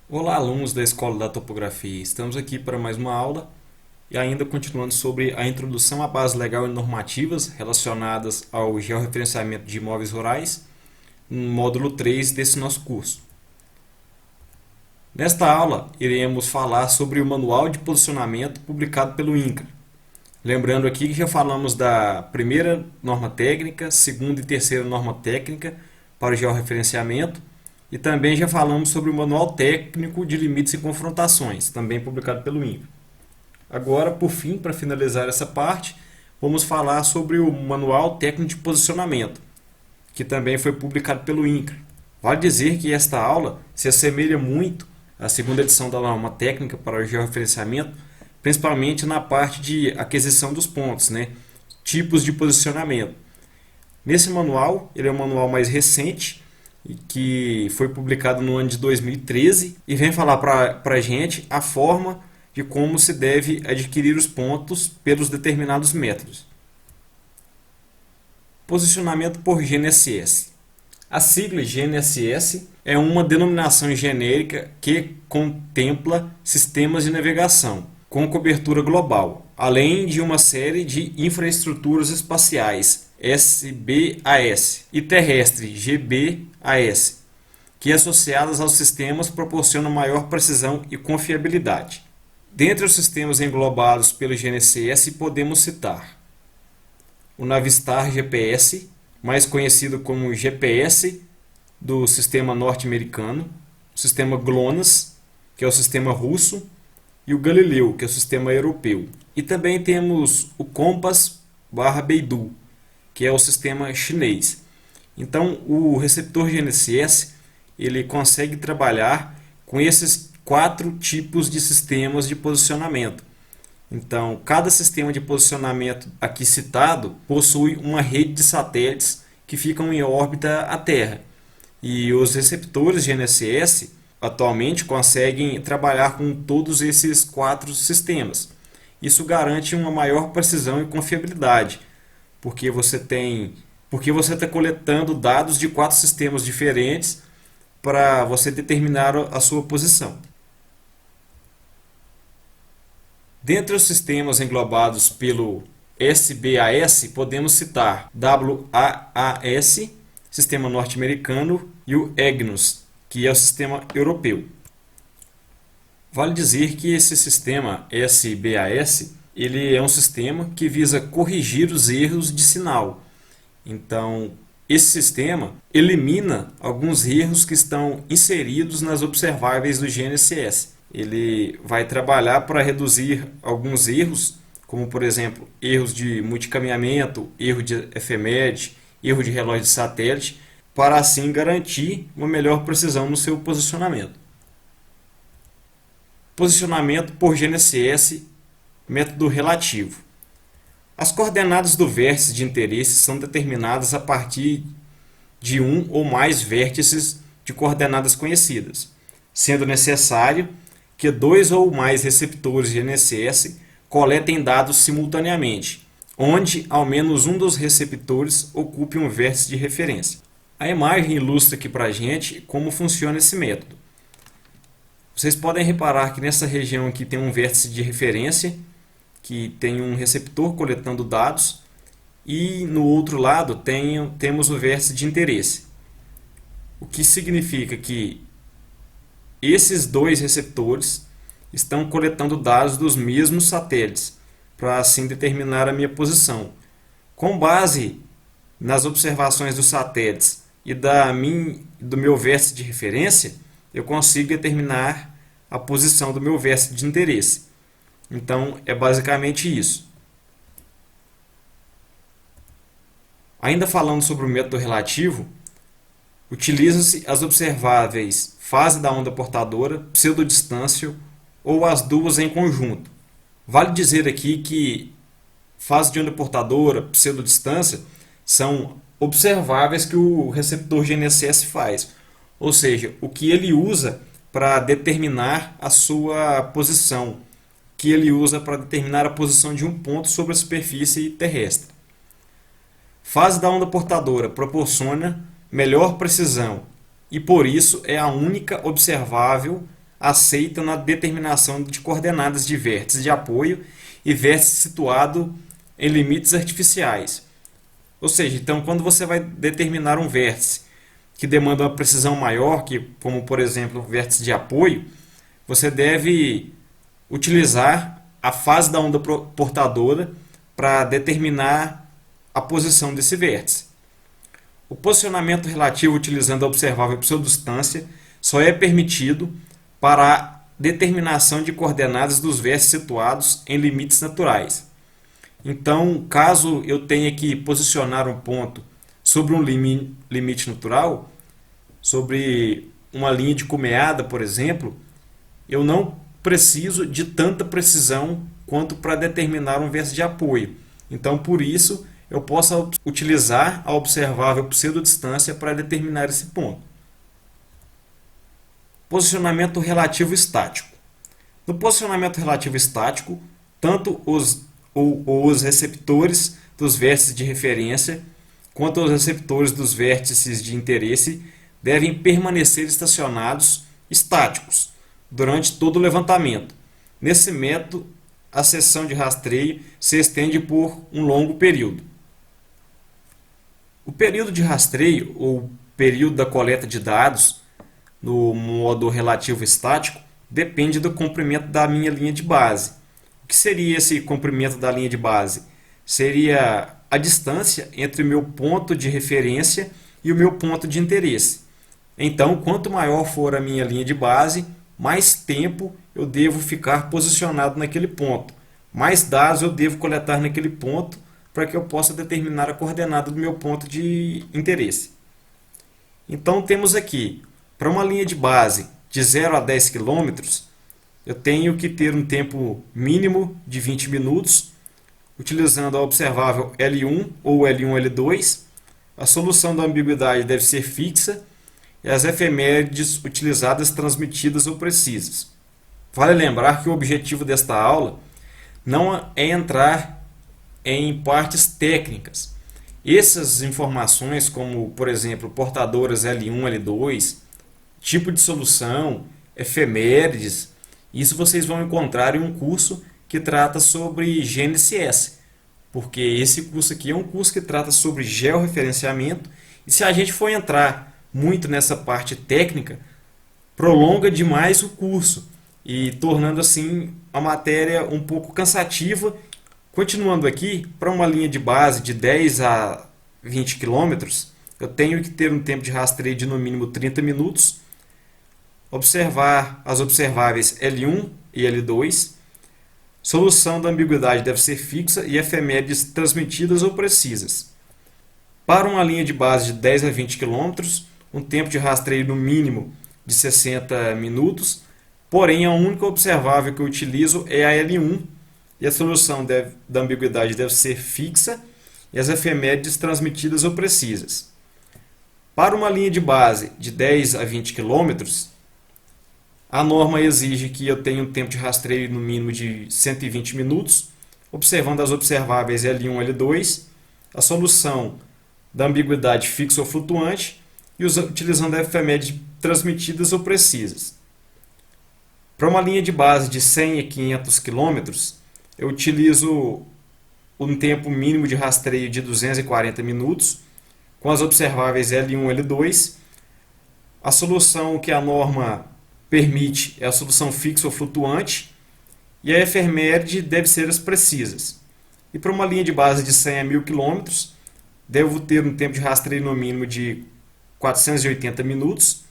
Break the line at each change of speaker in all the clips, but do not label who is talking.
Olá, alunos da Escola da Topografia. Estamos aqui para mais uma aula e ainda continuando sobre a introdução à base legal e normativas relacionadas ao georreferenciamento de imóveis rurais, no módulo 3 desse nosso curso. Nesta aula, iremos falar sobre o Manual de Posicionamento publicado pelo INCRA. Lembrando aqui que já falamos da primeira norma técnica, segunda e terceira norma técnica para o georreferenciamento, e também já falamos sobre o Manual Técnico de Limites e Confrontações, também publicado pelo INCRA. Agora, por fim, para finalizar essa parte, vamos falar sobre o Manual Técnico de Posicionamento, que também foi publicado pelo INCRA. Vale dizer que esta aula se assemelha muito à segunda edição da norma técnica para o georreferenciamento, principalmente na parte de aquisição dos pontos, tipos de posicionamento. Nesse manual, ele é um manual mais recente, que foi publicado no ano de 2013 e vem falar para a gente a forma de como se deve adquirir os pontos pelos determinados métodos. Posicionamento por GNSS. A sigla GNSS é uma denominação genérica que contempla sistemas de navegação com cobertura global, além de uma série de infraestruturas espaciais SBAS e terrestre GBAS, que associadas aos sistemas proporcionam maior precisão e confiabilidade. Dentre os sistemas englobados pelo GNSS podemos citar o Navistar GPS, mais conhecido como GPS do sistema norte-americano, o sistema GLONASS, que é o sistema russo, e o Galileu, que é o sistema europeu. E também temos o Compass/Beidou, que é o sistema chinês. Então, o receptor GNSS ele consegue trabalhar com esses 4 tipos de sistemas de posicionamento. Então, cada sistema de posicionamento aqui citado possui uma rede de satélites que ficam em órbita à Terra. E os receptores GNSS atualmente conseguem trabalhar com todos esses 4 sistemas. Isso garante uma maior precisão e confiabilidade, porque você está coletando dados de 4 sistemas diferentes para você determinar a sua posição. Dentre os sistemas englobados pelo SBAS, podemos citar WAAS, sistema norte-americano, e o EGNOS, que é o sistema europeu. Vale dizer que esse sistema SBAS ele é um sistema que visa corrigir os erros de sinal. Então, esse sistema elimina alguns erros que estão inseridos nas observáveis do GNSS. Ele vai trabalhar para reduzir alguns erros, como por exemplo, erros de multicaminhamento, erro de FMED, erro de relógio de satélite, para assim garantir uma melhor precisão no seu posicionamento. Posicionamento por GNSS, método relativo. As coordenadas do vértice de interesse são determinadas a partir de um ou mais vértices de coordenadas conhecidas, sendo necessário que 2 ou mais receptores GNSS coletem dados simultaneamente, onde ao menos um dos receptores ocupe um vértice de referência. A imagem ilustra aqui para a gente como funciona esse método. Vocês podem reparar que nessa região aqui tem um vértice de referência, que tem um receptor coletando dados, e no outro lado temos o vértice de interesse. O que significa que esses 2 receptores estão coletando dados dos mesmos satélites, para assim determinar a minha posição. Com base nas observações dos satélites e do meu vértice de referência, eu consigo determinar a posição do meu vértice de interesse. Então, é basicamente isso. Ainda falando sobre o método relativo, utilizam-se as observáveis fase da onda portadora, pseudodistância ou as duas em conjunto. Vale dizer aqui que fase de onda portadora, pseudodistância, são observáveis que o receptor GNSS faz, ou seja, o que ele usa para determinar a sua posição, que ele usa para determinar a posição de um ponto sobre a superfície terrestre. Fase da onda portadora proporciona melhor precisão e por isso é a única observável aceita na determinação de coordenadas de vértice de apoio e vértice situado em limites artificiais. Ou seja, então quando você vai determinar um vértice que demanda uma precisão maior, como por exemplo o vértice de apoio, você deve utilizar a fase da onda portadora para determinar a posição desse vértice. O posicionamento relativo utilizando a observável pseudodistância só é permitido para a determinação de coordenadas dos vértices situados em limites naturais. Então, caso eu tenha que posicionar um ponto sobre um limite natural, sobre uma linha de cumeada, por exemplo, eu não preciso de tanta precisão quanto para determinar um vértice de apoio. Então, por isso, eu posso utilizar a observável pseudodistância para determinar esse ponto. Posicionamento relativo estático. No posicionamento relativo estático, tanto os receptores dos vértices de referência quanto os receptores dos vértices de interesse devem permanecer estacionados estáticos durante todo o levantamento. Nesse método, a seção de rastreio se estende por um longo período. O período de rastreio, ou período da coleta de dados, no modo relativo estático, depende do comprimento da minha linha de base. O que seria esse comprimento da linha de base? Seria a distância entre o meu ponto de referência e o meu ponto de interesse. Então, quanto maior for a minha linha de base, mais tempo eu devo ficar posicionado naquele ponto. Mais dados eu devo coletar naquele ponto para que eu possa determinar a coordenada do meu ponto de interesse. Então, temos aqui, para uma linha de base de 0 a 10 km, eu tenho que ter um tempo mínimo de 20 minutos, utilizando a observável L1 ou L1-L2. A solução da ambiguidade deve ser fixa e as efemérides utilizadas transmitidas ou precisas. Vale lembrar que o objetivo desta aula não é entrar em partes técnicas. Essas informações, como por exemplo portadoras L1, L2, tipo de solução, efemérides, isso vocês vão encontrar em um curso que trata sobre GNSS, porque esse curso aqui é um curso que trata sobre georreferenciamento, e se a gente for entrar muito nessa parte técnica, prolonga demais o curso, e tornando assim a matéria um pouco cansativa. Continuando aqui, para uma linha de base de 10 a 20 km, eu tenho que ter um tempo de rastreio de no mínimo 30 minutos, observar as observáveis L1 e L2, solução da ambiguidade deve ser fixa e efemérides transmitidas ou precisas. Para uma linha de base de 10 a 20 km, um tempo de rastreio no mínimo de 60 minutos, porém a única observável que eu utilizo é a L1 e a solução da ambiguidade deve ser fixa e as efemérides transmitidas ou precisas. Para uma linha de base de 10 a 20 km, a norma exige que eu tenha um tempo de rastreio no mínimo de 120 minutos, observando as observáveis L1 e L2, a solução da ambiguidade fixa ou flutuante e utilizando efemérides transmitidas ou precisas. Para uma linha de base de 100 a 500 km, eu utilizo um tempo mínimo de rastreio de 240 minutos, com as observáveis L1 e L2. A solução que a norma permite é a solução fixa ou flutuante, e a efeméride deve ser as precisas. E para uma linha de base de 100 a 1000 km, devo ter um tempo de rastreio no mínimo de 480 minutos,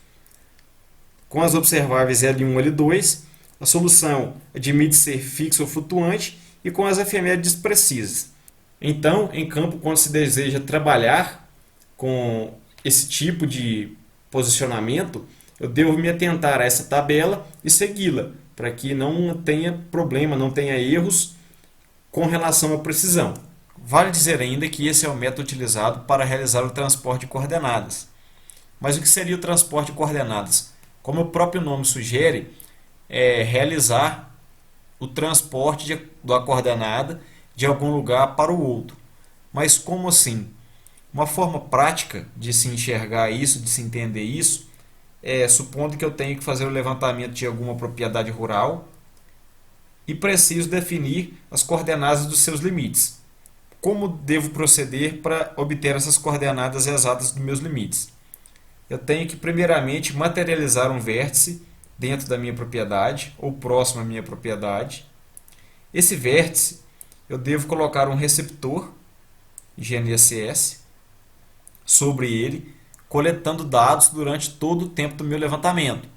com as observáveis L1 e L2. A solução admite ser fixa ou flutuante e com as efemérides precisas. Então, em campo, quando se deseja trabalhar com esse tipo de posicionamento, eu devo me atentar a essa tabela e segui-la, para que não tenha problema, não tenha erros com relação à precisão. Vale dizer ainda que esse é o método utilizado para realizar o transporte de coordenadas. Mas o que seria o transporte de coordenadas? Como o próprio nome sugere, é realizar o transporte da coordenada de algum lugar para o outro. Mas como assim? Uma forma prática de se enxergar isso, de se entender isso, supondo que eu tenho que fazer o levantamento de alguma propriedade rural e preciso definir as coordenadas dos seus limites. Como devo proceder para obter essas coordenadas exatas dos meus limites? Eu tenho que primeiramente materializar um vértice dentro da minha propriedade ou próximo à minha propriedade. Esse vértice eu devo colocar um receptor GNSS sobre ele, coletando dados durante todo o tempo do meu levantamento,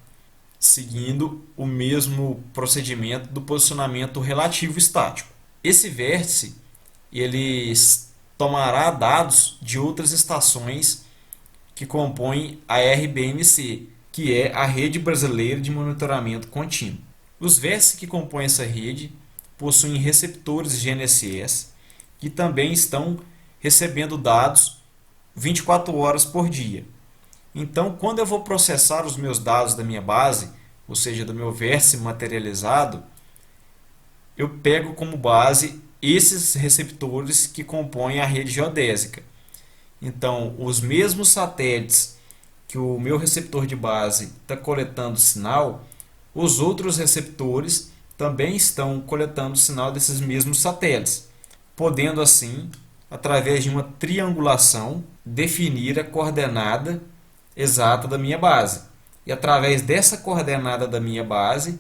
seguindo o mesmo procedimento do posicionamento relativo estático. Esse vértice ele tomará dados de outras estações que compõem a RBMC, que é a Rede Brasileira de Monitoramento Contínuo. Os vértices que compõem essa rede possuem receptores GNSS que também estão recebendo dados 24 horas por dia. Então, quando eu vou processar os meus dados da minha base, ou seja, do meu vértice materializado, eu pego como base esses receptores que compõem a rede geodésica. Então, os mesmos satélites que o meu receptor de base está coletando sinal, os outros receptores também estão coletando sinal desses mesmos satélites, podendo assim, através de uma triangulação, definir a coordenada exata da minha base. E através dessa coordenada da minha base,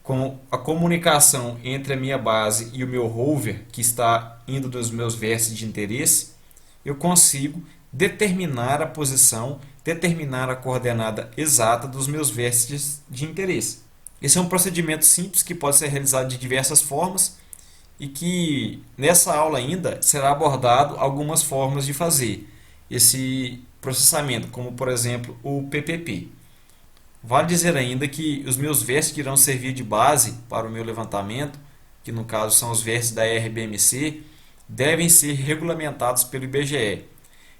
com a comunicação entre a minha base e o meu rover, que está indo dos meus vértices de interesse, eu consigo determinar a posição, determinar a coordenada exata dos meus vértices de interesse. Esse é um procedimento simples que pode ser realizado de diversas formas e que nessa aula ainda será abordado algumas formas de fazer esse processamento, como por exemplo o PPP. Vale dizer ainda que os meus vértices que irão servir de base para o meu levantamento, que no caso são os vértices da RBMC, devem ser regulamentados pelo IBGE.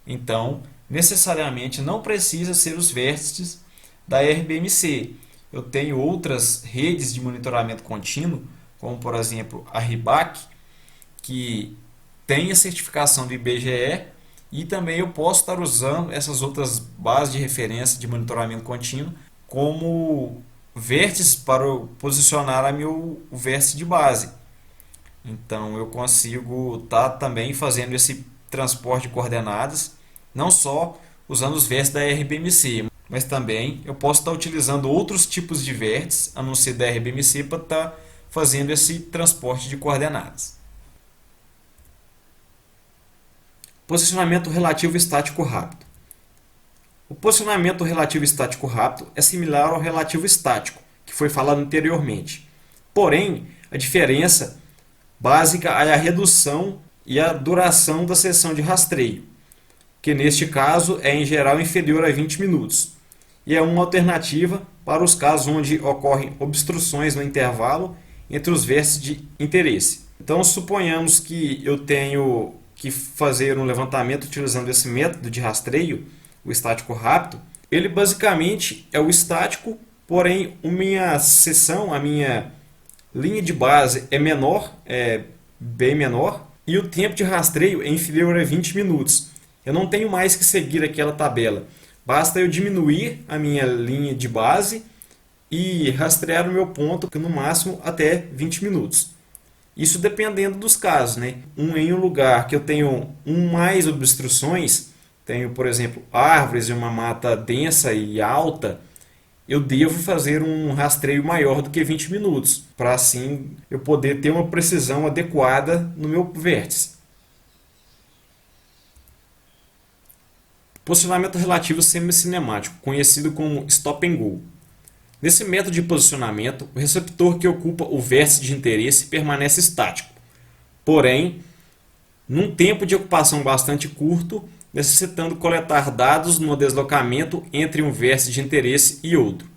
Então, necessariamente não precisa ser os vértices da RBMC. Eu tenho outras redes de monitoramento contínuo, como por exemplo a RIBAC, que tem a certificação do IBGE, e também eu posso estar usando essas outras bases de referência de monitoramento contínuo como vértices para posicionar o vértice de base. Então eu consigo estar também fazendo esse transporte de coordenadas, não só usando os vértices da RBMC, mas também eu posso estar utilizando outros tipos de vértices, a não ser da RBMC, para estar fazendo esse transporte de coordenadas. Posicionamento relativo estático rápido. O posicionamento relativo estático rápido é similar ao relativo estático, que foi falado anteriormente. Porém, a diferença básica é a redução e a duração da sessão de rastreio, que neste caso é em geral inferior a 20 minutos, e é uma alternativa para os casos onde ocorrem obstruções no intervalo entre os vértices de interesse. Então, suponhamos que eu tenho que fazer um levantamento utilizando esse método de rastreio, o estático rápido. Ele basicamente é o estático, porém a minha seção, a minha linha de base é menor, é bem menor, e o tempo de rastreio é inferior a 20 minutos. Eu não tenho mais que seguir aquela tabela. Basta eu diminuir a minha linha de base e rastrear o meu ponto no máximo até 20 minutos. Isso dependendo dos casos, né? Em um lugar que eu tenho mais obstruções, tenho, por exemplo, árvores e uma mata densa e alta, eu devo fazer um rastreio maior do que 20 minutos, para assim eu poder ter uma precisão adequada no meu vértice. Posicionamento relativo semi-cinemático, conhecido como Stop and Go. Nesse método de posicionamento, o receptor que ocupa o vértice de interesse permanece estático, porém, num tempo de ocupação bastante curto, necessitando coletar dados no deslocamento entre um vértice de interesse e outro.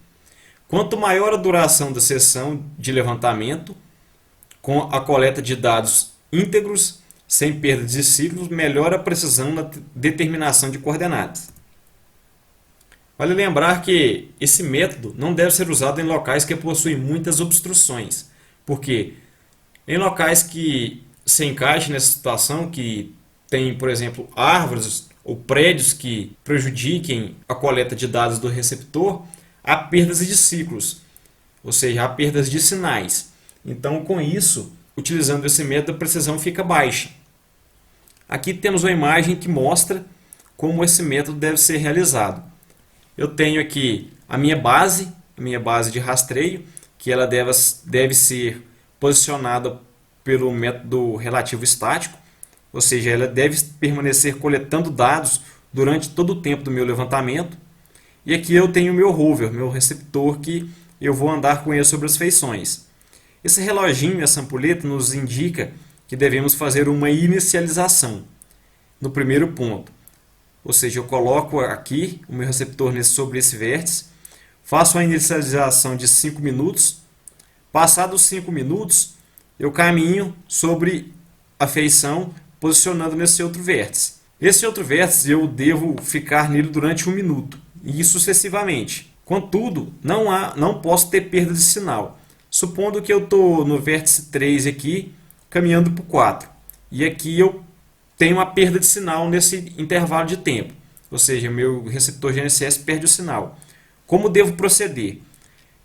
Quanto maior a duração da sessão de levantamento, com a coleta de dados íntegros, sem perda de ciclos, melhor a precisão na determinação de coordenadas. Vale lembrar que esse método não deve ser usado em locais que possuem muitas obstruções, porque em locais que se encaixem nessa situação, que tem, por exemplo, árvores ou prédios que prejudiquem a coleta de dados do receptor, há perdas de ciclos, ou seja, há perdas de sinais. Então, com isso, utilizando esse método, a precisão fica baixa. Aqui temos uma imagem que mostra como esse método deve ser realizado. Eu tenho aqui a minha base de rastreio, que ela deve ser posicionada pelo método relativo estático, ou seja, ela deve permanecer coletando dados durante todo o tempo do meu levantamento. E aqui eu tenho o meu rover, meu receptor, que eu vou andar com ele sobre as feições. Esse reloginho, essa ampulheta, nos indica que devemos fazer uma inicialização no primeiro ponto. Ou seja, eu coloco aqui o meu receptor sobre esse vértice, faço a inicialização de 5 minutos. Passados 5 minutos, eu caminho sobre a feição, posicionando nesse outro vértice. Esse outro vértice eu devo ficar nele durante 1 minuto, e sucessivamente. Contudo, não posso ter perda de sinal. Supondo que eu estou no vértice 3 aqui, caminhando para o 4. E aqui eu tenho uma perda de sinal nesse intervalo de tempo. Ou seja, meu receptor GNSS perde o sinal. Como devo proceder?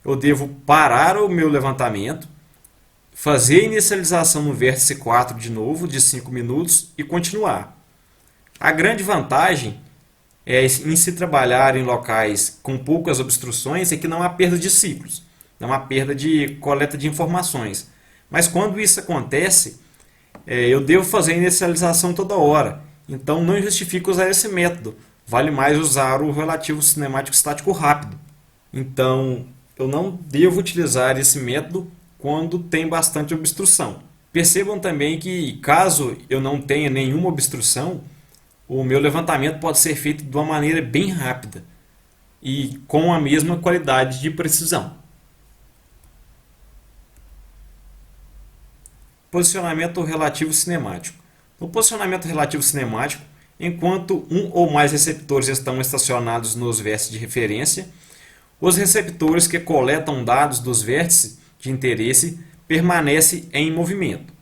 Eu devo parar o meu levantamento, fazer a inicialização no vértice 4 de novo, de 5 minutos, e continuar. A grande vantagem em se trabalhar em locais com poucas obstruções é que não há perda de ciclos, não há perda de coleta de informações. Mas quando isso acontece, eu devo fazer a inicialização toda hora. Então não justifica usar esse método. Vale mais usar o relativo cinemático estático rápido. Então eu não devo utilizar esse método quando tem bastante obstrução. Percebam também que caso eu não tenha nenhuma obstrução, o meu levantamento pode ser feito de uma maneira bem rápida e com a mesma qualidade de precisão. Posicionamento relativo cinemático. No posicionamento relativo cinemático, enquanto um ou mais receptores estão estacionados nos vértices de referência, os receptores que coletam dados dos vértices de interesse permanecem em movimento.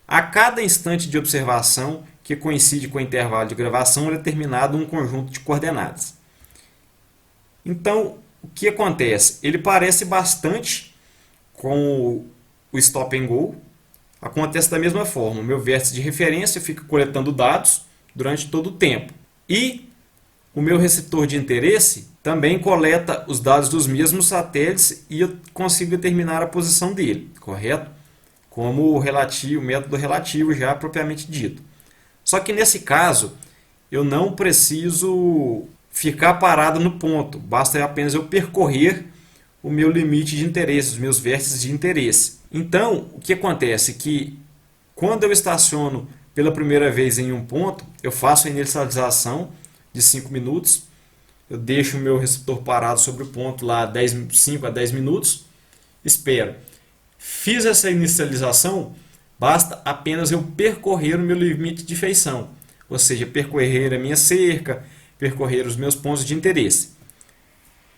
A cada instante de observação, que coincide com o intervalo de gravação, é determinado um conjunto de coordenadas. Então, o que acontece? Ele parece bastante com o stop and go. Acontece da mesma forma. O meu vértice de referência fica coletando dados durante todo o tempo. E o meu receptor de interesse também coleta os dados dos mesmos satélites e eu consigo determinar a posição dele, correto? Como o método relativo já propriamente dito. Só que nesse caso, eu não preciso ficar parado no ponto, basta apenas eu percorrer o meu limite de interesse, os meus vértices de interesse. Então, o que acontece é que quando eu estaciono pela primeira vez em um ponto, eu faço a inicialização de 5 minutos, eu deixo o meu receptor parado sobre o ponto lá 5 a 10 minutos, espero. Fiz essa inicialização, basta apenas eu percorrer o meu limite de feição, ou seja, percorrer a minha cerca, percorrer os meus pontos de interesse.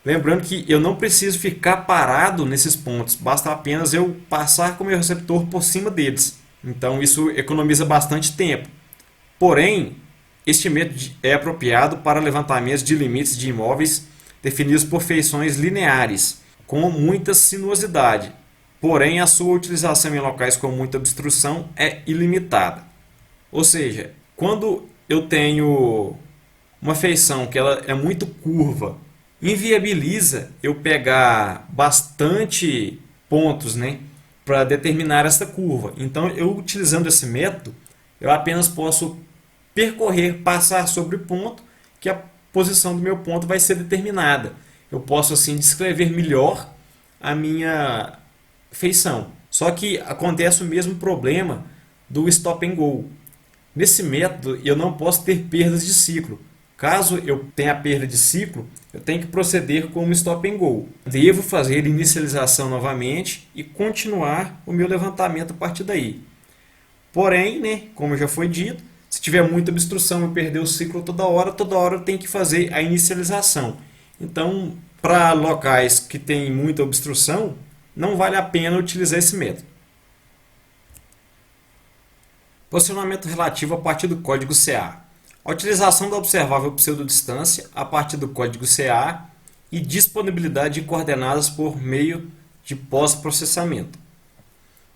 Lembrando que eu não preciso ficar parado nesses pontos, basta apenas eu passar com o meu receptor por cima deles. Então isso economiza bastante tempo. Porém, este método é apropriado para levantamentos de limites de imóveis definidos por feições lineares, com muita sinuosidade. Porém, a sua utilização em locais com muita obstrução é ilimitada. Ou seja, quando eu tenho uma feição que ela é muito curva, inviabiliza eu pegar bastante pontos, né, para determinar essa curva. Então, eu utilizando esse método, eu apenas posso percorrer, passar sobre o ponto, que a posição do meu ponto vai ser determinada. Eu posso assim descrever melhor a minha feição. Só que acontece o mesmo problema do stop and go. Nesse método eu não posso ter perdas de ciclo. Caso eu tenha perda de ciclo, eu tenho que proceder como stop and go. Devo fazer inicialização novamente e continuar o meu levantamento a partir daí. Porém, né, como já foi dito, se tiver muita obstrução e perder o ciclo toda hora eu tenho que fazer a inicialização. Então, para locais que tem muita obstrução, não vale a pena utilizar esse método. Posicionamento relativo a partir do código CA. A utilização da observável pseudodistância a partir do código CA e disponibilidade de coordenadas por meio de pós-processamento.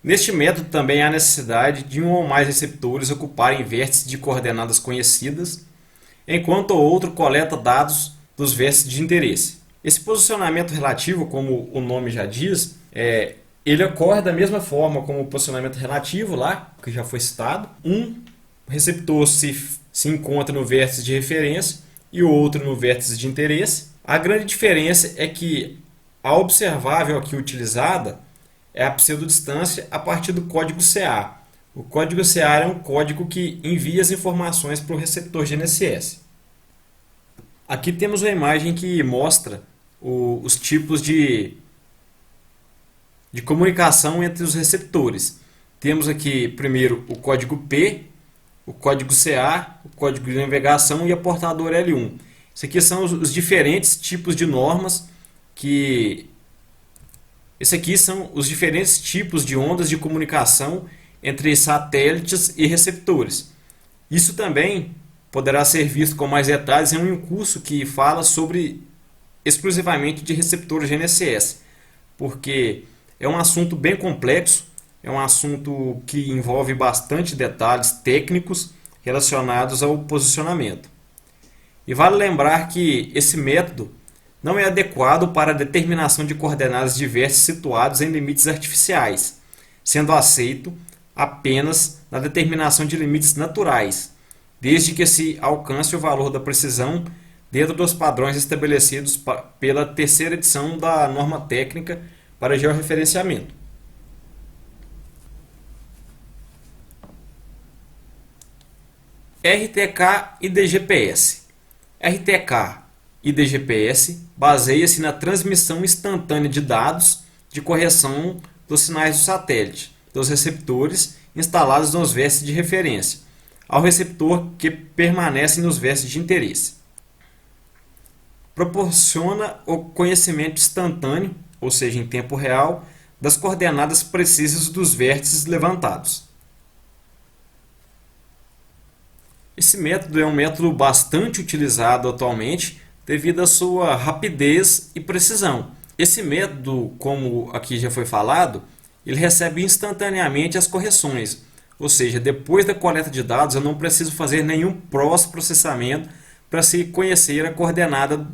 Neste método também há necessidade de um ou mais receptores ocuparem vértices de coordenadas conhecidas, enquanto o outro coleta dados dos vértices de interesse. Esse posicionamento relativo, como o nome já diz, ele ocorre da mesma forma como o posicionamento relativo lá, que já foi citado. Um receptor se encontra no vértice de referência e o outro no vértice de interesse. A grande diferença é que a observável aqui utilizada é a pseudodistância a partir do código CA. O código CA é um código que envia as informações para o receptor GNSS. Aqui temos uma imagem que mostra os tipos de comunicação entre os receptores. Temos aqui primeiro o código P, o código CA, o código de navegação e a portadora L1. Isso aqui são os diferentes tipos de normas Esses aqui são os diferentes tipos de ondas de comunicação entre satélites e receptores. Isso também poderá ser visto com mais detalhes em um curso que fala exclusivamente de receptores GNSS, porque é um assunto bem complexo, é um assunto que envolve bastante detalhes técnicos relacionados ao posicionamento. E vale lembrar que esse método não é adequado para a determinação de coordenadas de vértices situados em limites artificiais, sendo aceito apenas na determinação de limites naturais, desde que se alcance o valor da precisão dentro dos padrões estabelecidos pela terceira edição da norma técnica para georreferenciamento. RTK e DGPS. RTK e DGPS baseia-se na transmissão instantânea de dados de correção dos sinais do satélite, dos receptores instalados nos vértices de referência, ao receptor que permanece nos vértices de interesse. Proporciona o conhecimento instantâneo, ou seja, em tempo real, das coordenadas precisas dos vértices levantados. Esse método é um método bastante utilizado atualmente devido à sua rapidez e precisão. Esse método, como aqui já foi falado, ele recebe instantaneamente as correções, ou seja, depois da coleta de dados eu não preciso fazer nenhum pós-processamento para se conhecer a coordenada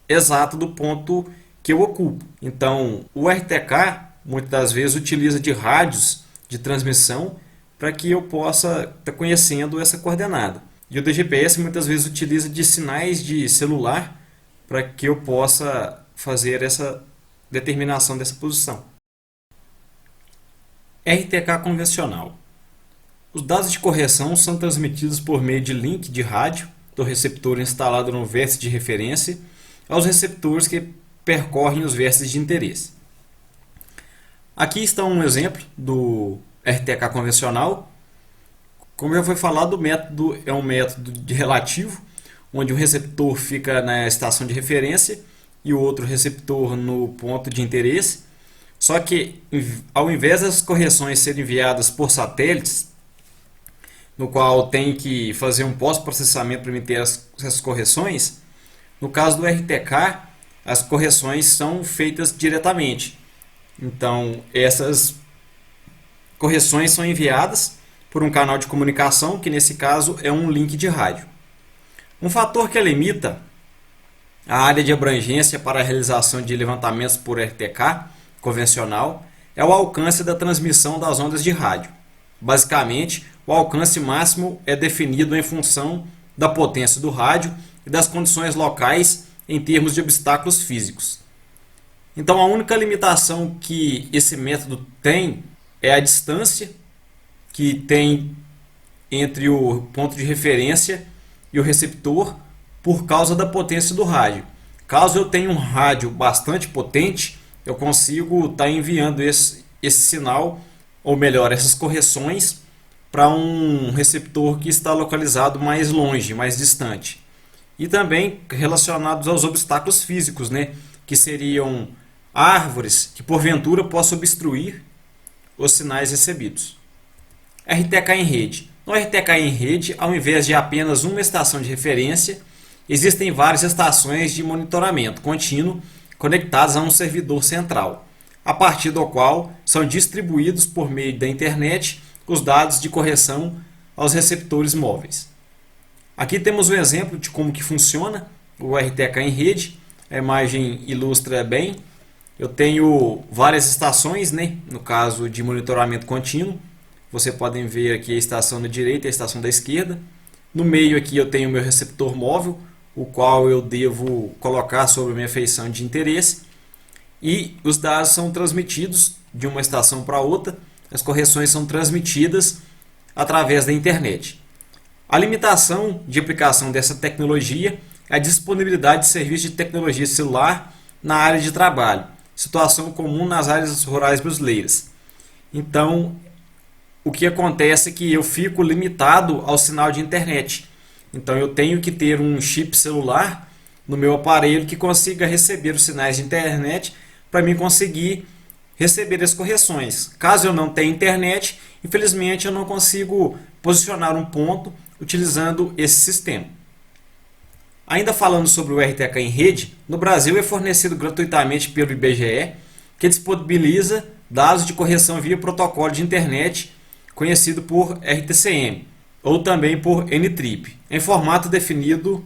exata do ponto que eu ocupo. Então, o RTK muitas das vezes utiliza de rádios de transmissão para que eu possa estar conhecendo essa coordenada. E o DGPS muitas vezes utiliza de sinais de celular para que eu possa fazer essa determinação dessa posição. RTK convencional. Os dados de correção são transmitidos por meio de link de rádio do receptor instalado no vértice de referência aos receptores que percorrem os vértices de interesse. Aqui está um exemplo do RTK convencional. Como já foi falado, o método é um método relativo, onde um receptor fica na estação de referência e o outro receptor no ponto de interesse. Só que, ao invés das correções serem enviadas por satélites, no qual tem que fazer um pós-processamento para emitir essas correções, no caso do RTK, as correções são feitas diretamente. Então, essas correções são enviadas por um canal de comunicação, que nesse caso é um link de rádio. Um fator que limita a área de abrangência para a realização de levantamentos por RTK convencional é o alcance da transmissão das ondas de rádio. Basicamente, o alcance máximo é definido em função da potência do rádio e das condições locais em termos de obstáculos físicos. Então, a única limitação que esse método tem é a distância que tem entre o ponto de referência e o receptor por causa da potência do rádio. Caso eu tenha um rádio bastante potente, eu consigo estar enviando esse sinal, ou melhor, essas correções, para um receptor que está localizado mais longe, mais distante. E também relacionados aos obstáculos físicos, que seriam árvores que porventura possam obstruir os sinais recebidos. RTK em rede. No RTK em rede, ao invés de apenas uma estação de referência, existem várias estações de monitoramento contínuo conectadas a um servidor central, a partir do qual são distribuídos por meio da internet os dados de correção aos receptores móveis. Aqui temos um exemplo de como que funciona o RTK em rede. A imagem ilustra bem. Eu tenho várias estações, né? No caso de monitoramento contínuo. Vocês podem ver aqui a estação da direita e a estação da esquerda. No meio aqui eu tenho o meu receptor móvel, o qual eu devo colocar sobre a minha feição de interesse. E os dados são transmitidos de uma estação para outra. As correções são transmitidas através da internet. A limitação de aplicação dessa tecnologia é a disponibilidade de serviço de tecnologia celular na área de trabalho, situação comum nas áreas rurais brasileiras. Então, o que acontece é que eu fico limitado ao sinal de internet. Então, eu tenho que ter um chip celular no meu aparelho que consiga receber os sinais de internet para mim conseguir receber as correções. Caso eu não tenha internet, infelizmente eu não consigo posicionar um ponto utilizando esse sistema. Ainda falando sobre o RTK em rede, no Brasil é fornecido gratuitamente pelo IBGE, que disponibiliza dados de correção via protocolo de internet, conhecido por RTCM, ou também por NTRIP, em formato definido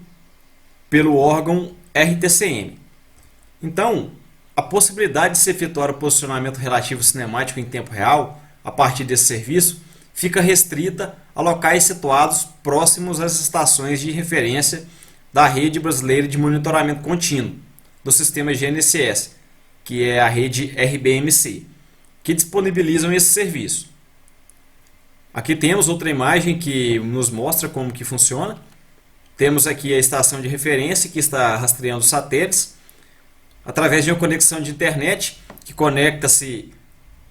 pelo órgão RTCM. Então, a possibilidade de se efetuar o posicionamento relativo cinemático em tempo real, a partir desse serviço, fica restrita a locais situados próximos às estações de referência da Rede Brasileira de Monitoramento Contínuo, do sistema GNSS, que é a rede RBMC, que disponibilizam esse serviço. Aqui temos outra imagem que nos mostra como que funciona. Temos aqui a estação de referência que está rastreando os satélites através de uma conexão de internet que conecta-se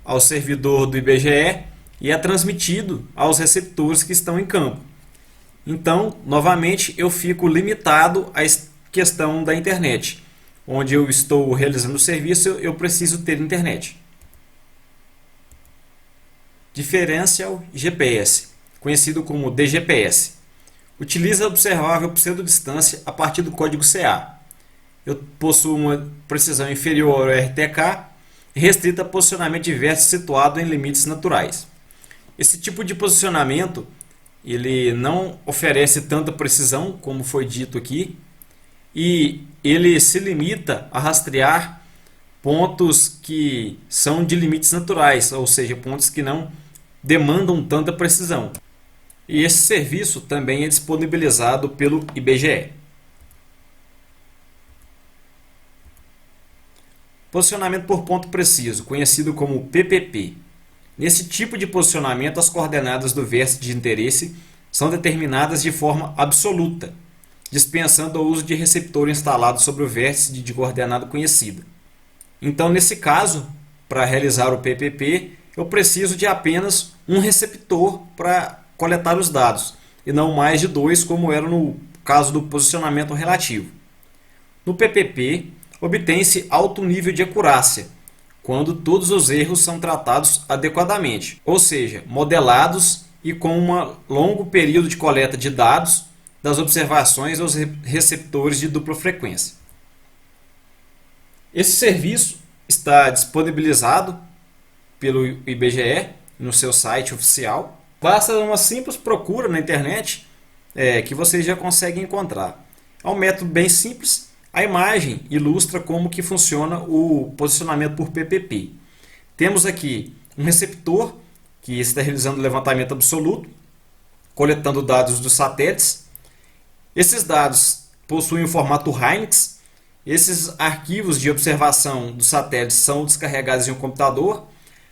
ao servidor do IBGE e é transmitido aos receptores que estão em campo. Então, novamente, eu fico limitado à questão da internet. Onde eu estou realizando o serviço, eu preciso ter internet. Differential GPS, conhecido como DGPS. Utiliza observável pseudodistância a partir do código CA. Eu possuo uma precisão inferior ao RTK e restrita a posicionamento de vértices situado em limites naturais. Esse tipo de posicionamento ele não oferece tanta precisão, como foi dito aqui, e ele se limita a rastrear pontos que são de limites naturais, ou seja, pontos que não demandam tanta precisão. E esse serviço também é disponibilizado pelo IBGE. Posicionamento por ponto preciso, conhecido como PPP. Nesse tipo de posicionamento, as coordenadas do vértice de interesse são determinadas de forma absoluta, dispensando o uso de receptor instalado sobre o vértice de coordenada conhecida. Então, nesse caso, para realizar o PPP, eu preciso de apenas um receptor para coletar os dados, e não mais de dois, como era no caso do posicionamento relativo. No PPP, obtém-se alto nível de acurácia, quando todos os erros são tratados adequadamente, ou seja, modelados e com um longo período de coleta de dados das observações aos receptores de dupla frequência. Esse serviço está disponibilizado pelo IBGE no seu site oficial. Basta uma simples procura na internet que vocês já conseguem encontrar. É um método bem simples. A imagem ilustra como que funciona o posicionamento por PPP. Temos aqui um receptor que está realizando levantamento absoluto, coletando dados dos satélites. Esses dados possuem o formato Hynix. Esses arquivos de observação dos satélites são descarregados em um computador.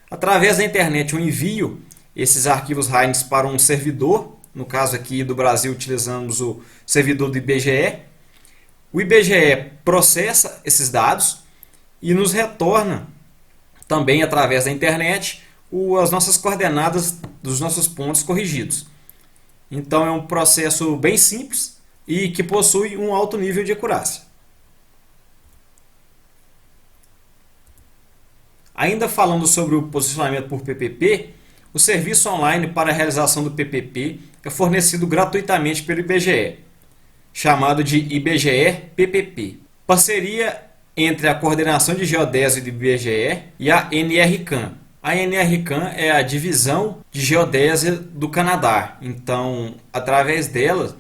Através da internet eu envio esses arquivos Hynix para um servidor. No caso aqui do Brasil utilizamos o servidor do IBGE. O IBGE processa esses dados e nos retorna também através da internet as nossas coordenadas dos nossos pontos corrigidos. Então é um processo bem simples e que possui um alto nível de acurácia. Ainda falando sobre o posicionamento por PPP, O serviço online para a realização do PPP é fornecido gratuitamente pelo IBGE, chamado de IBGE PPP. Parceria entre a Coordenação de Geodésia do IBGE e a NRCan. A NRCan é a divisão de geodésia do Canadá. Então, através dela,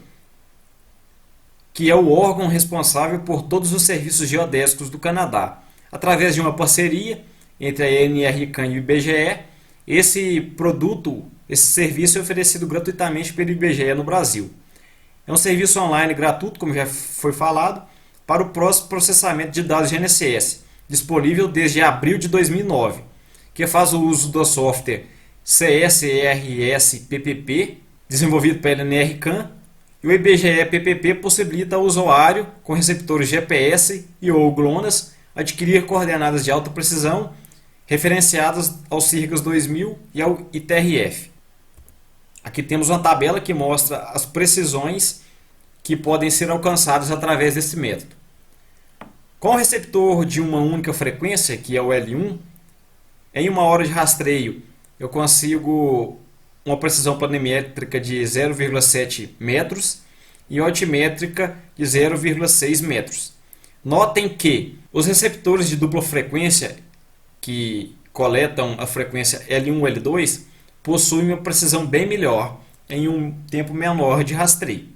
que é o órgão responsável por todos os serviços geodésicos do Canadá. Através de uma parceria entre a NRCan e o IBGE, esse serviço é oferecido gratuitamente pelo IBGE no Brasil. É um serviço online gratuito, como já foi falado, para o processamento de dados GNSS, disponível desde abril de 2009, que faz o uso do software CSRS-PPP, desenvolvido pela NRCan, e o IBGE PPP possibilita ao usuário, com receptores GPS e ou GLONASS, adquirir coordenadas de alta precisão referenciadas ao CIRGAS 2000 e ao ITRF. Aqui temos uma tabela que mostra as precisões que podem ser alcançadas através desse método. Com o receptor de uma única frequência, que é o L1, em uma hora de rastreio eu consigo uma precisão planimétrica de 0,7 metros e altimétrica de 0,6 metros. Notem que os receptores de dupla frequência que coletam a frequência L1 e L2 possuem uma precisão bem melhor em um tempo menor de rastreio.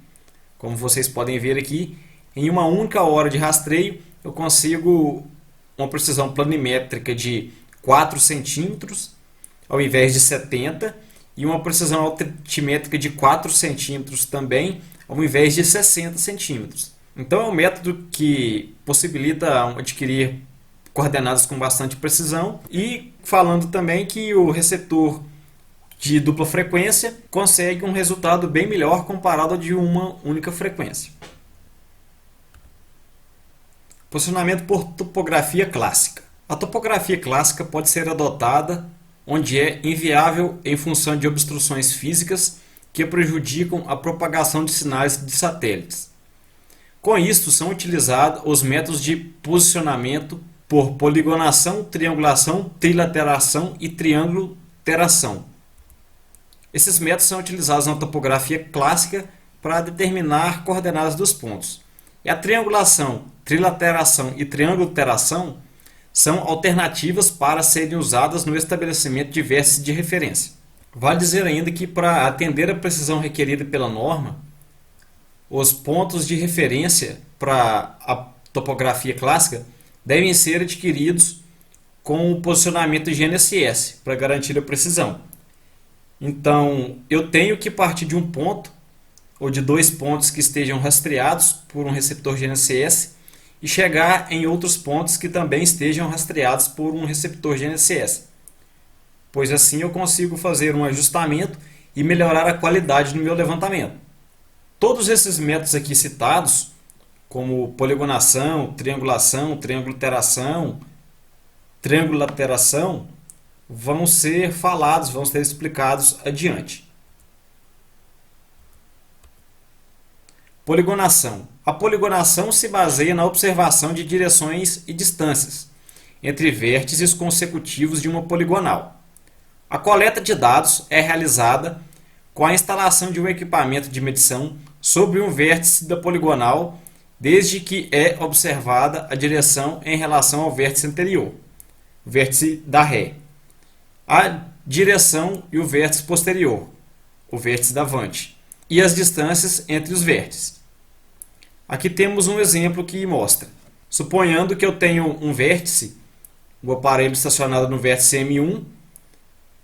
Como vocês podem ver aqui, em uma única hora de rastreio eu consigo uma precisão planimétrica de 4 centímetros ao invés de 70 e uma precisão altimétrica de 4 centímetros também ao invés de 60 centímetros. Então é um método que possibilita adquirir coordenadas com bastante precisão, e falando também que o receptor de dupla frequência consegue um resultado bem melhor comparado ao de uma única frequência. Posicionamento por topografia clássica. A topografia clássica pode ser adotada onde é inviável em função de obstruções físicas que prejudicam a propagação de sinais de satélites. Com isso, são utilizados os métodos de posicionamento por poligonação, triangulação, trilateração e trianguloteração. Esses métodos são utilizados na topografia clássica para determinar coordenadas dos pontos. E a triangulação, trilateração e trianguloteração são alternativas para serem usadas no estabelecimento de vértices de referência. Vale dizer ainda que, para atender a precisão requerida pela norma, os pontos de referência para a topografia clássica devem ser adquiridos com o posicionamento GNSS para garantir a precisão. Então, eu tenho que partir de um ponto ou de dois pontos que estejam rastreados por um receptor GNSS e chegar em outros pontos que também estejam rastreados por um receptor GNSS, pois assim eu consigo fazer um ajustamento e melhorar a qualidade do meu levantamento. Todos esses métodos aqui citados, como poligonação, triangulação, trianguloteração, trianguloteração, vão ser falados, vão ser explicados adiante. Poligonação. A poligonação se baseia na observação de direções e distâncias entre vértices consecutivos de uma poligonal. A coleta de dados é realizada com a instalação de um equipamento de medição sobre um vértice da poligonal, desde que é observada a direção em relação ao vértice anterior, o vértice da ré, a direção e o vértice posterior, o vértice da avante, e as distâncias entre os vértices. Aqui temos um exemplo que mostra. Suponhando que eu tenho um vértice, o aparelho estacionado no vértice M1,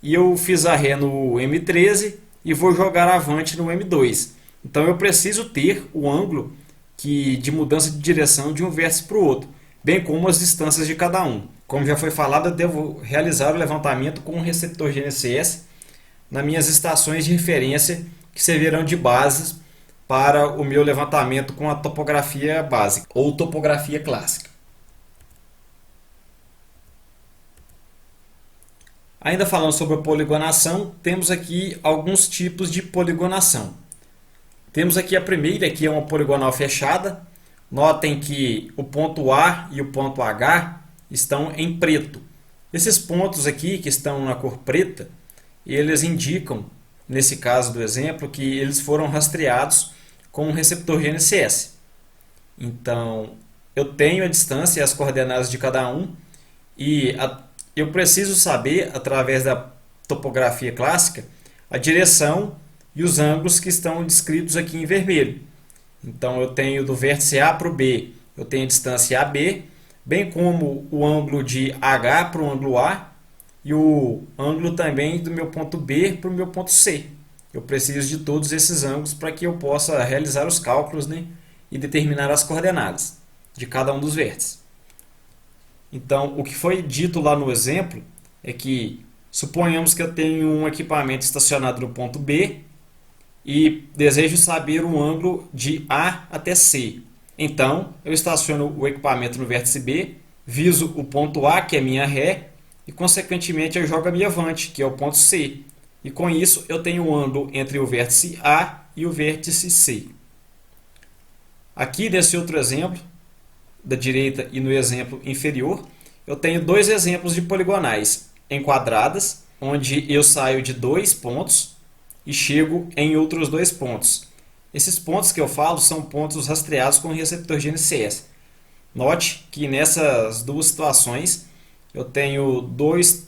e eu fiz a ré no M13 e vou jogar avante no M2. Então eu preciso ter o ângulo de mudança de direção de um vértice para o outro, bem como as distâncias de cada um. Como já foi falado, eu devo realizar o levantamento com um receptor GNSS nas minhas estações de referência, que servirão de bases para o meu levantamento com a topografia básica ou topografia clássica. Ainda falando sobre a poligonação, temos aqui alguns tipos de poligonação. Temos aqui a primeira, que é uma poligonal fechada. Notem que o ponto A e o ponto H estão em preto. Esses pontos aqui, que estão na cor preta, e eles indicam, nesse caso do exemplo, que eles foram rastreados com um receptor GNSS. Então, eu tenho a distância e as coordenadas de cada um e eu preciso saber, através da topografia clássica, a direção e os ângulos que estão descritos aqui em vermelho. Então, eu tenho do vértice A para o B, eu tenho a distância AB, bem como o ângulo de H para o ângulo A e o ângulo também do meu ponto B para o meu ponto C. Eu preciso de todos esses ângulos para que eu possa realizar os cálculos, né, e determinar as coordenadas de cada um dos vértices. Então, o que foi dito lá no exemplo é que suponhamos que eu tenho um equipamento estacionado no ponto B e desejo saber o ângulo de A até C. Então, eu estaciono o equipamento no vértice B, viso o ponto A, que é minha ré, e consequentemente eu jogo a minha avante, que é o ponto C. E com isso eu tenho um ângulo entre o vértice A e o vértice C. Aqui nesse outro exemplo, da direita e no exemplo inferior, eu tenho dois exemplos de poligonais enquadradas, onde eu saio de dois pontos e chego em outros dois pontos. Esses pontos que eu falo são pontos rastreados com o receptor GNSS. Note que nessas duas situações eu tenho duas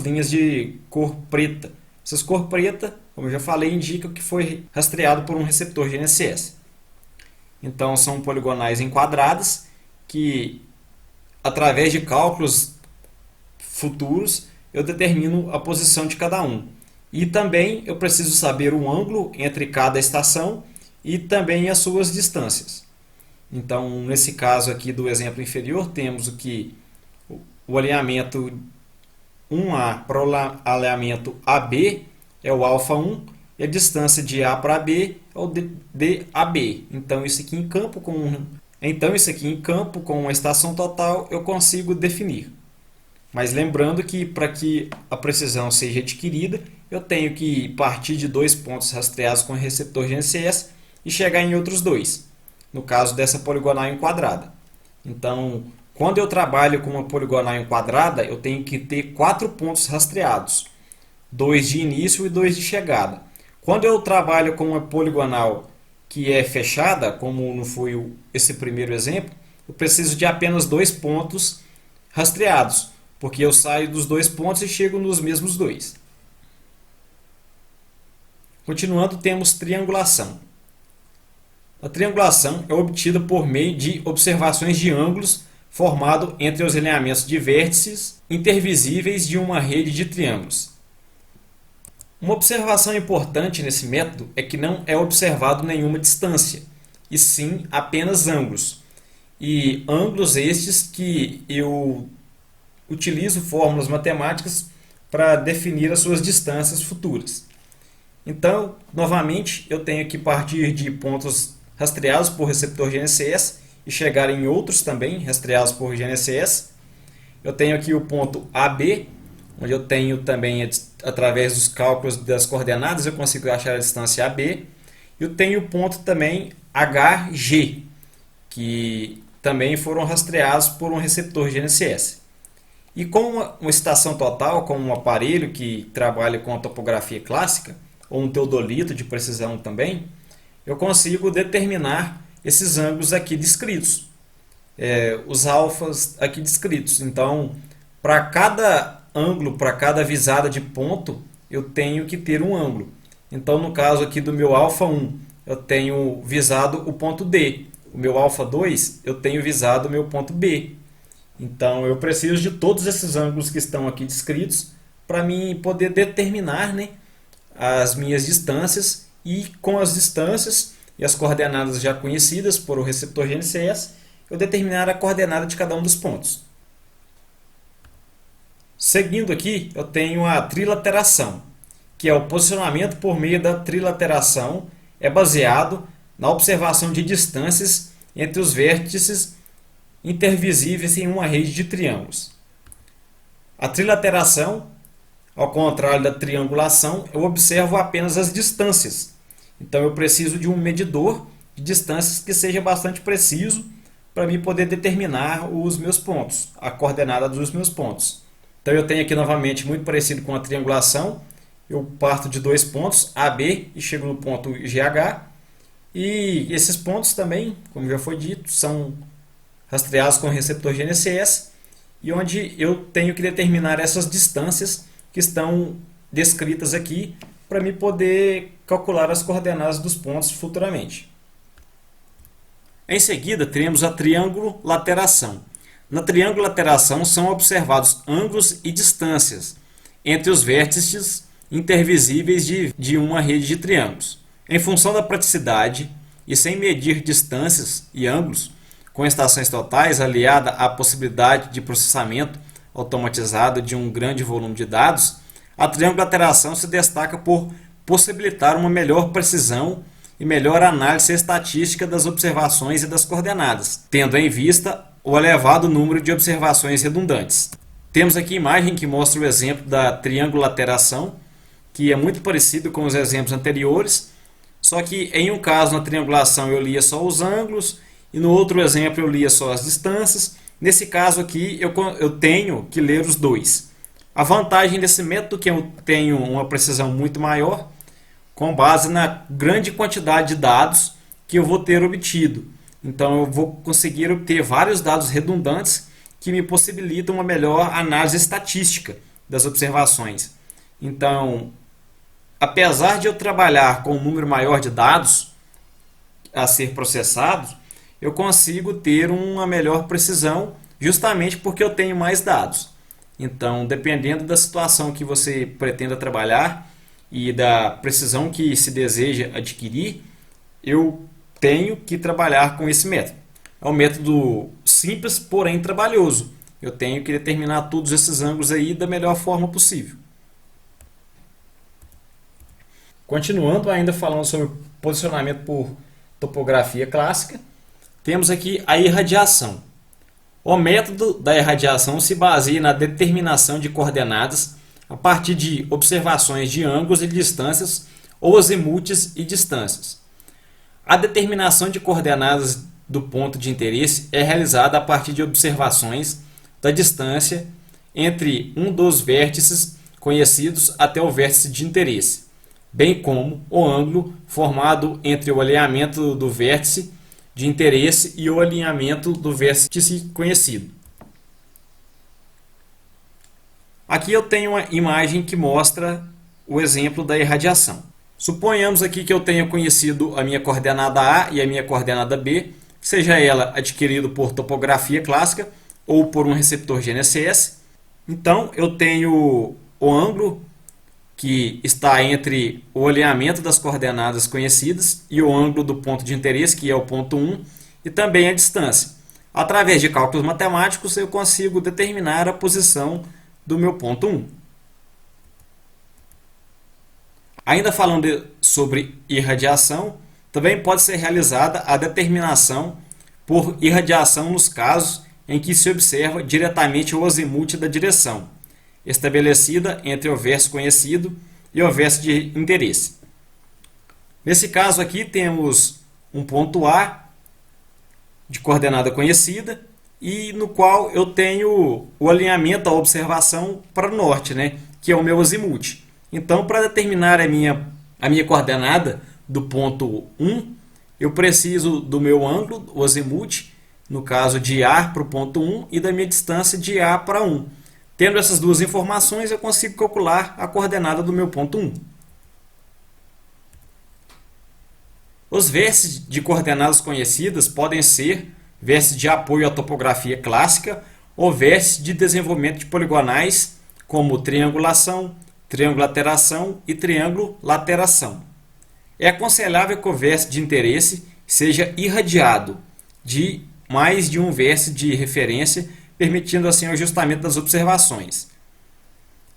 linhas de cor preta. Essas cor preta, como eu já falei, indicam que foi rastreado por um receptor GNSS. Então são poligonais enquadradas que, através de cálculos futuros, eu determino a posição de cada um. E também eu preciso saber o ângulo entre cada estação e também as suas distâncias. Então, nesse caso aqui do exemplo inferior, temos o alinhamento 1A para o alinhamento AB é o alfa 1 e a distância de A para B é o DAB. Então, isso aqui em campo com uma estação total eu consigo definir. Mas lembrando que para que a precisão seja adquirida, eu tenho que partir de dois pontos rastreados com o receptor GNSS e chegar em outros dois, no caso dessa poligonal enquadrada. Então, quando eu trabalho com uma poligonal enquadrada, eu tenho que ter 4 pontos rastreados, 2 de início e 2 de chegada. Quando eu trabalho com uma poligonal que é fechada, como não foi esse primeiro exemplo, eu preciso de apenas 2 pontos rastreados, porque eu saio dos 2 pontos e chego nos mesmos 2. Continuando, temos triangulação. A triangulação é obtida por meio de observações de ângulos formado entre os alinhamentos de vértices intervisíveis de uma rede de triângulos. Uma observação importante nesse método é que não é observado nenhuma distância, e sim apenas ângulos. E ângulos estes que eu utilizo fórmulas matemáticas para definir as suas distâncias futuras. Então, novamente, eu tenho que partir de pontos rastreados por receptor GNSS e chegar em outros também rastreados por GNSS. Eu tenho aqui o ponto AB, onde eu tenho também, através dos cálculos das coordenadas, eu consigo achar a distância AB. E eu tenho o ponto também HG, que também foram rastreados por um receptor GNSS. E com uma estação total, com um aparelho que trabalha com a topografia clássica, ou um teodolito de precisão também, eu consigo determinar esses ângulos aqui descritos, os alfas aqui descritos. Então, para cada ângulo, para cada visada de ponto, eu tenho que ter um ângulo. Então, no caso aqui do meu alfa 1, eu tenho visado o ponto D. O meu alfa 2, eu tenho visado o meu ponto B. Então, eu preciso de todos esses ângulos que estão aqui descritos para mim poder determinar, né, as minhas distâncias, e com as distâncias e as coordenadas já conhecidas por o receptor GNSS, eu determinar a coordenada de cada um dos pontos. Seguindo aqui, eu tenho a trilateração, que é o posicionamento por meio da trilateração, é baseado na observação de distâncias entre os vértices intervisíveis em uma rede de triângulos. A trilateração, ao contrário da triangulação, eu observo apenas as distâncias. Então eu preciso de um medidor de distâncias que seja bastante preciso para mim poder determinar os meus pontos, a coordenada dos meus pontos. Então eu tenho aqui novamente, muito parecido com a triangulação, eu parto de dois pontos, A, B, e chego no ponto GH. E esses pontos também, como já foi dito, são rastreados com o receptor GNSS, e onde eu tenho que determinar essas distâncias que estão descritas aqui para me poder calcular as coordenadas dos pontos futuramente. Em seguida, teremos a triangulateiração. Na triangulateiração são observados ângulos e distâncias entre os vértices intervisíveis de uma rede de triângulos. Em função da praticidade e sem medir distâncias e ângulos, com estações totais aliada à possibilidade de processamento automatizado de um grande volume de dados, a triangulateiração se destaca por possibilitar uma melhor precisão e melhor análise estatística das observações e das coordenadas, tendo em vista o elevado número de observações redundantes. Temos aqui a imagem que mostra o exemplo da triangulateiração, que é muito parecido com os exemplos anteriores, só que em um caso na triangulação eu lia só os ângulos e no outro exemplo eu lia só as distâncias. Nesse caso aqui eu tenho que ler os dois. A vantagem desse método é que eu tenho uma precisão muito maior com base na grande quantidade de dados que eu vou ter obtido. Então eu vou conseguir obter vários dados redundantes que me possibilitam uma melhor análise estatística das observações. Então, apesar de eu trabalhar com um número maior de dados a ser processados, eu consigo ter uma melhor precisão justamente porque eu tenho mais dados. Então, dependendo da situação que você pretenda trabalhar e da precisão que se deseja adquirir, eu tenho que trabalhar com esse método. É um método simples, porém trabalhoso. Eu tenho que determinar todos esses ângulos aí da melhor forma possível. Continuando ainda falando sobre posicionamento por topografia clássica, temos aqui a irradiação. O método da irradiação se baseia na determinação de coordenadas a partir de observações de ângulos e distâncias ou azimutes e distâncias. A determinação de coordenadas do ponto de interesse é realizada a partir de observações da distância entre um dos vértices conhecidos até o vértice de interesse, bem como o ângulo formado entre o alinhamento do vértice de interesse e o alinhamento do vértice conhecido. Aqui eu tenho uma imagem que mostra o exemplo da irradiação. Suponhamos aqui que eu tenha conhecido a minha coordenada A e a minha coordenada B, seja ela adquirido por topografia clássica ou por um receptor GNSS. Então eu tenho o ângulo que está entre o alinhamento das coordenadas conhecidas e o ângulo do ponto de interesse, que é o ponto 1, e também a distância. Através de cálculos matemáticos eu consigo determinar a posição do meu ponto 1. Ainda falando sobre irradiação, também pode ser realizada a determinação por irradiação nos casos em que se observa diretamente o azimute da direção, estabelecida entre o vértice conhecido e o vértice de interesse. Nesse caso aqui temos um ponto A de coordenada conhecida e no qual eu tenho o alinhamento da observação para o norte, que é o meu azimute. Então, para determinar a minha coordenada do ponto 1, eu preciso do meu ângulo, o azimute, no caso de A para o ponto 1, e da minha distância de A para 1. Tendo essas duas informações, eu consigo calcular a coordenada do meu ponto 1. Os vértices de coordenadas conhecidas podem ser vértices de apoio à topografia clássica ou vértices de desenvolvimento de poligonais, como triangulação, triangulateiração e triangulateiração. É aconselhável que o vértice de interesse seja irradiado de mais de um vértice de referência, permitindo assim o ajustamento das observações.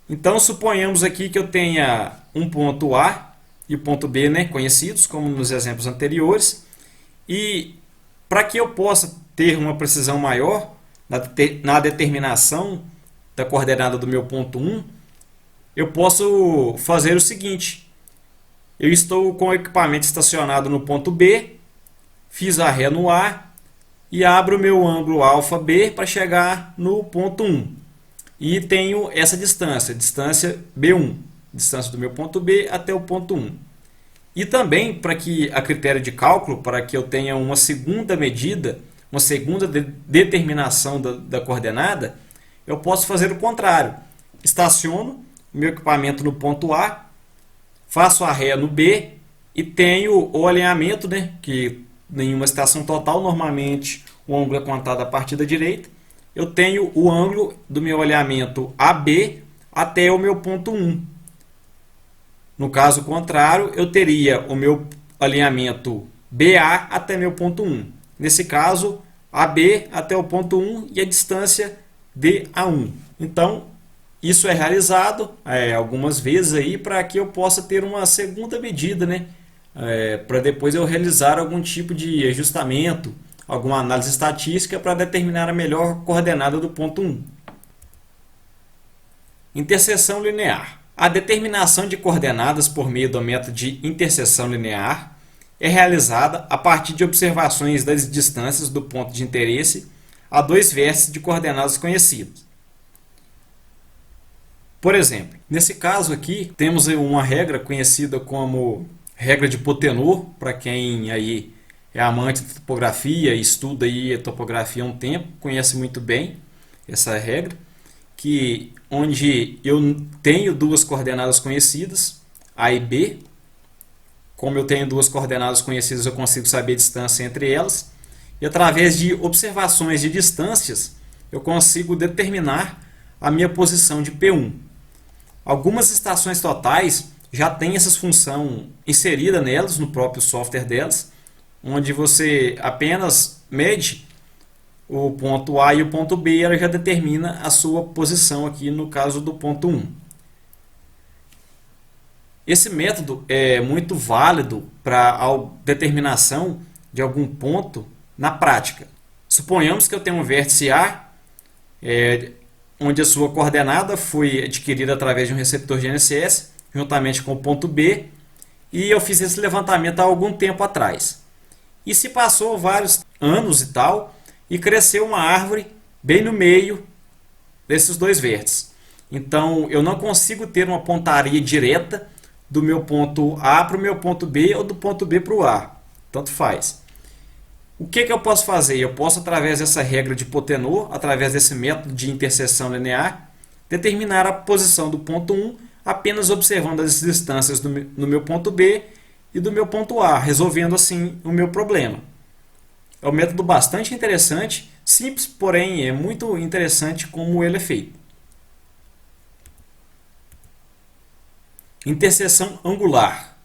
Então, suponhamos aqui que eu tenha um ponto A e o ponto B, conhecidos, como nos exemplos anteriores, e para que eu possa ter uma precisão maior na determinação da coordenada do meu ponto 1, eu posso fazer o seguinte: eu estou com o equipamento estacionado no ponto B, fiz a ré no A e abro o meu ângulo alfa B para chegar no ponto 1. E tenho essa distância B1. distância do meu ponto B até o ponto 1. E também, para que a critério de cálculo, para que eu tenha uma segunda medida, uma segunda determinação da coordenada, eu posso fazer o contrário. Estaciono o meu equipamento no ponto A, faço a ré no B e tenho o alinhamento, né, que em uma estação total, normalmente o ângulo é contado a partir da direita. Eu tenho o ângulo do meu alinhamento AB até o meu ponto 1. No caso contrário, eu teria o meu alinhamento BA até meu ponto 1. Nesse caso, AB até o ponto 1 e a distância DA1. Então, isso é realizado algumas vezes aí para que eu possa ter uma segunda medida, né? Para depois eu realizar algum tipo de ajustamento, alguma análise estatística para determinar a melhor coordenada do ponto 1. Interseção linear. A determinação de coordenadas por meio do método de interseção linear é realizada a partir de observações das distâncias do ponto de interesse a dois vértices de coordenadas conhecidas. Por exemplo, nesse caso aqui, temos uma regra conhecida como regra de Potenot, para quem aí é amante de topografia e estuda aí a topografia há um tempo, conhece muito bem essa regra, que onde eu tenho duas coordenadas conhecidas, A e B. Como eu tenho duas coordenadas conhecidas, eu consigo saber a distância entre elas. E através de observações de distâncias, eu consigo determinar a minha posição de P1. Algumas estações totais já têm essa função inserida nelas, no próprio software delas, onde você apenas mede o ponto A e o ponto B, ela já determina a sua posição aqui no caso do ponto 1. Esse método é muito válido para a determinação de algum ponto na prática. Suponhamos que eu tenho um vértice A, onde a sua coordenada foi adquirida através de um receptor GNSS, juntamente com o ponto B, e eu fiz esse levantamento há algum tempo atrás. E se passou vários anos e tal, e cresceu uma árvore bem no meio desses dois vértices. Então, eu não consigo ter uma pontaria direta do meu ponto A para o meu ponto B ou do ponto B para o A. Tanto faz. O que eu posso fazer? Eu posso, através dessa regra de Potenot, através desse método de interseção linear, determinar a posição do ponto 1 apenas observando as distâncias no meu ponto B e do meu ponto A, resolvendo assim o meu problema. É um método bastante interessante, simples, porém é muito interessante como ele é feito. Interseção angular.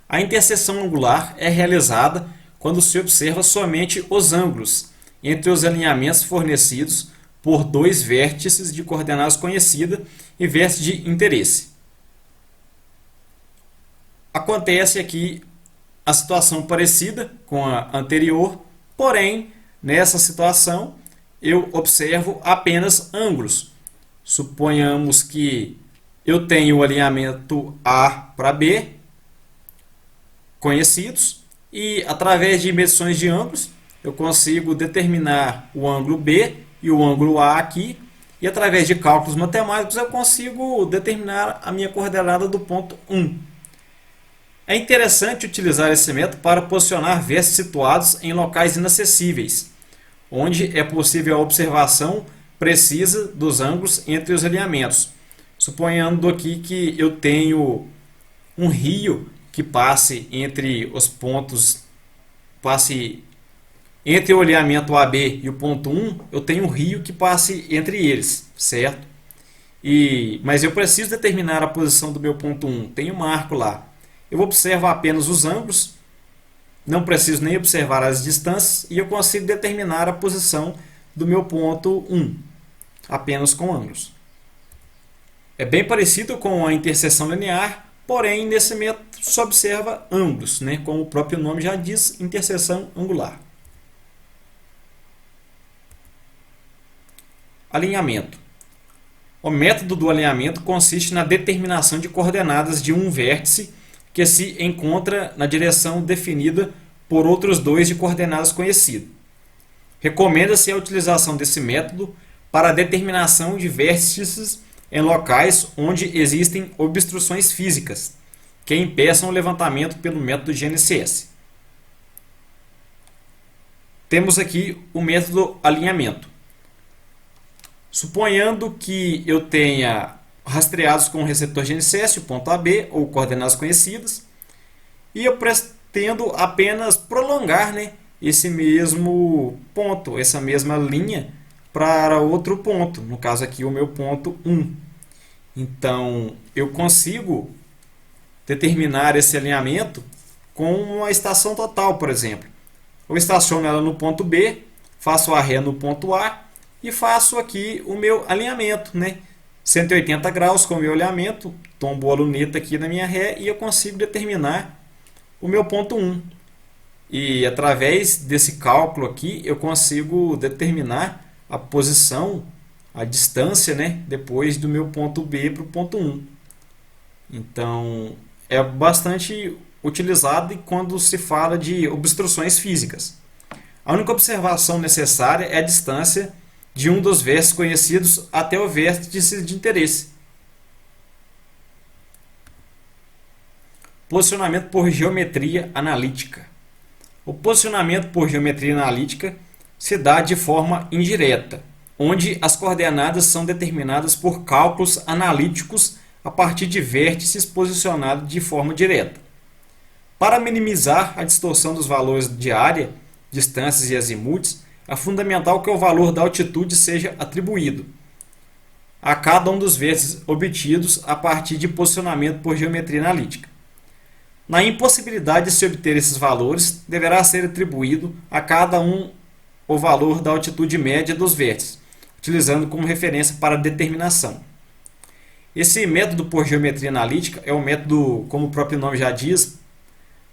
A interseção angular é realizada quando se observa somente os ângulos entre os alinhamentos fornecidos por dois vértices de coordenadas conhecidas e vértice de interesse. Acontece aqui a situação parecida com a anterior, porém, nessa situação, eu observo apenas ângulos. Suponhamos que eu tenho o alinhamento A para B, conhecidos, e através de medições de ângulos, eu consigo determinar o ângulo B e o ângulo A aqui, e através de cálculos matemáticos eu consigo determinar a minha coordenada do ponto 1. É interessante utilizar esse método para posicionar vértices situados em locais inacessíveis, onde é possível a observação precisa dos ângulos entre os alinhamentos. Suponhando aqui que eu tenho um rio que passe entre os pontos, passe entre o alinhamento AB e o ponto 1, eu tenho um rio que passe entre eles, certo? Mas eu preciso determinar a posição do meu ponto 1, tem um marco lá. Eu observo apenas os ângulos, não preciso nem observar as distâncias e eu consigo determinar a posição do meu ponto 1, apenas com ângulos. É bem parecido com a interseção linear, porém nesse método só observa ângulos, né? Como o próprio nome já diz, interseção angular. Alinhamento. O método do alinhamento consiste na determinação de coordenadas de um vértice que se encontra na direção definida por outros dois de coordenadas conhecidas. Recomenda-se a utilização desse método para a determinação de vértices em locais onde existem obstruções físicas que impeçam o levantamento pelo método GNSS. Temos aqui o método alinhamento. Suponhando que eu tenha rastreados com o receptor GNSS, o ponto AB, ou coordenadas conhecidas, e eu pretendo apenas prolongar, né, esse mesmo ponto, essa mesma linha, para outro ponto, no caso aqui o meu ponto 1. Então, eu consigo determinar esse alinhamento com uma estação total, por exemplo. Eu estaciono ela no ponto B, faço a ré no ponto A e faço aqui o meu alinhamento, né? 180 graus com o meu alinhamento, tombo a luneta aqui na minha ré e eu consigo determinar o meu ponto 1. E através desse cálculo aqui eu consigo determinar a posição, a distância, né, depois do meu ponto B para o ponto 1. Então é bastante utilizado quando se fala de obstruções físicas. A única observação necessária é a distância de um dos vértices conhecidos até o vértice de interesse. Posicionamento por geometria analítica. O posicionamento por geometria analítica se dá de forma indireta, onde as coordenadas são determinadas por cálculos analíticos a partir de vértices posicionados de forma direta. Para minimizar a distorção dos valores de área, distâncias e azimutes, é fundamental que o valor da altitude seja atribuído a cada um dos vértices obtidos a partir de posicionamento por geometria analítica. Na impossibilidade de se obter esses valores, deverá ser atribuído a cada um o valor da altitude média dos vértices, utilizando como referência para a determinação. Esse método por geometria analítica é um método, como o próprio nome já diz,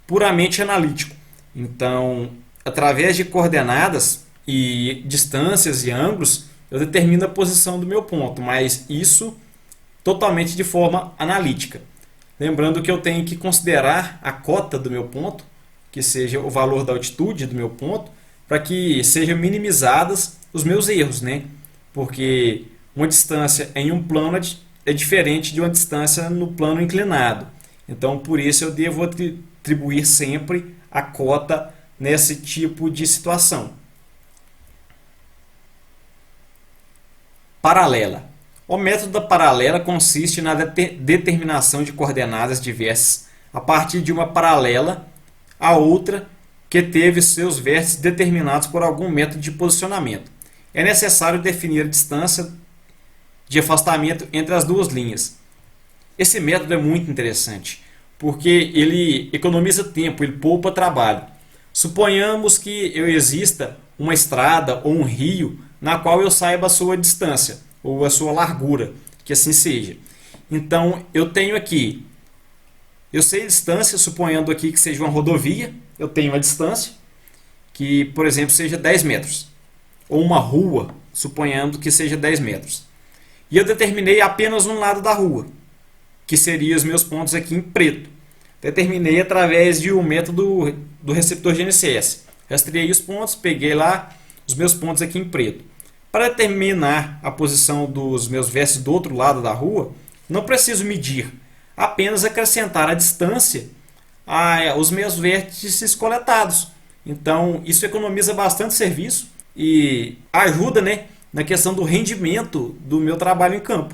puramente analítico. Então, através de coordenadas e distâncias e ângulos, eu determino a posição do meu ponto, mas isso totalmente de forma analítica. Lembrando que eu tenho que considerar a cota do meu ponto, que seja o valor da altitude do meu ponto, para que sejam minimizados os meus erros, né? Porque uma distância em um plano é diferente de uma distância no plano inclinado. Então, por isso eu devo atribuir sempre a cota nesse tipo de situação. Paralela. O método da paralela consiste na determinação de coordenadas de vértices a partir de uma paralela a outra que teve seus vértices determinados por algum método de posicionamento. É necessário definir a distância de afastamento entre as duas linhas. Esse método é muito interessante, porque ele economiza tempo, ele poupa trabalho. Suponhamos que exista uma estrada ou um rio na qual eu saiba a sua distância ou a sua largura, que assim seja. Então eu tenho aqui, eu sei a distância, suponhando aqui que seja uma rodovia, eu tenho a distância que, por exemplo, seja 10 metros, ou uma rua, suponhando que seja 10 metros. E eu determinei apenas um lado da rua, que seriam os meus pontos aqui em preto. Determinei através de um método do receptor GNSS. Rastreei os pontos, peguei lá os meus pontos aqui em preto. Para determinar a posição dos meus vértices do outro lado da rua, não preciso medir, apenas acrescentar a distância aos meus vértices coletados. Então, isso economiza bastante serviço e ajuda, né, na questão do rendimento do meu trabalho em campo.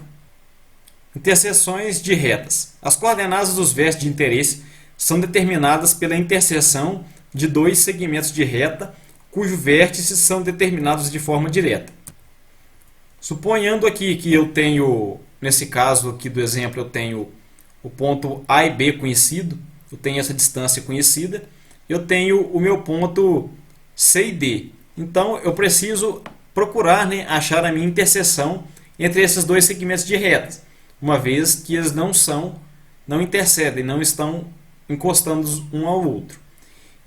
Interseções de retas. As coordenadas dos vértices de interesse são determinadas pela interseção de dois segmentos de reta, cujos vértices são determinados de forma direta. Suponhando aqui que eu tenho, nesse caso aqui do exemplo, eu tenho o ponto A e B conhecido, eu tenho essa distância conhecida, eu tenho o meu ponto C e D. Então eu preciso procurar, né, achar a minha interseção entre esses dois segmentos de retas, uma vez que eles não intercedem, não estão encostando um ao outro.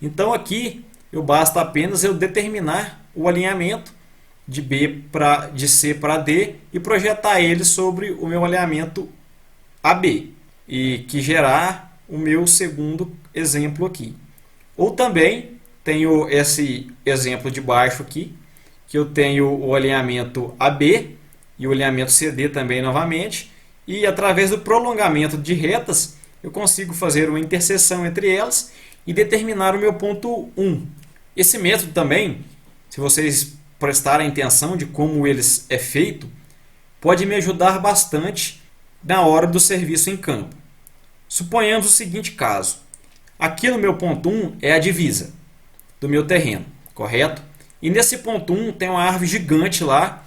Então aqui basta apenas eu determinar o alinhamento de C para D e projetar ele sobre o meu alinhamento AB e que gerar o meu segundo exemplo aqui. Ou também tenho esse exemplo de baixo aqui, que eu tenho o alinhamento AB e o alinhamento CD também novamente. E através do prolongamento de retas, eu consigo fazer uma interseção entre elas e determinar o meu ponto 1. Esse método também, se vocês prestarem atenção de como ele é feito, pode me ajudar bastante na hora do serviço em campo. Suponhamos o seguinte caso. Aqui no meu ponto 1 é a divisa do meu terreno, correto? E nesse ponto 1 tem uma árvore gigante lá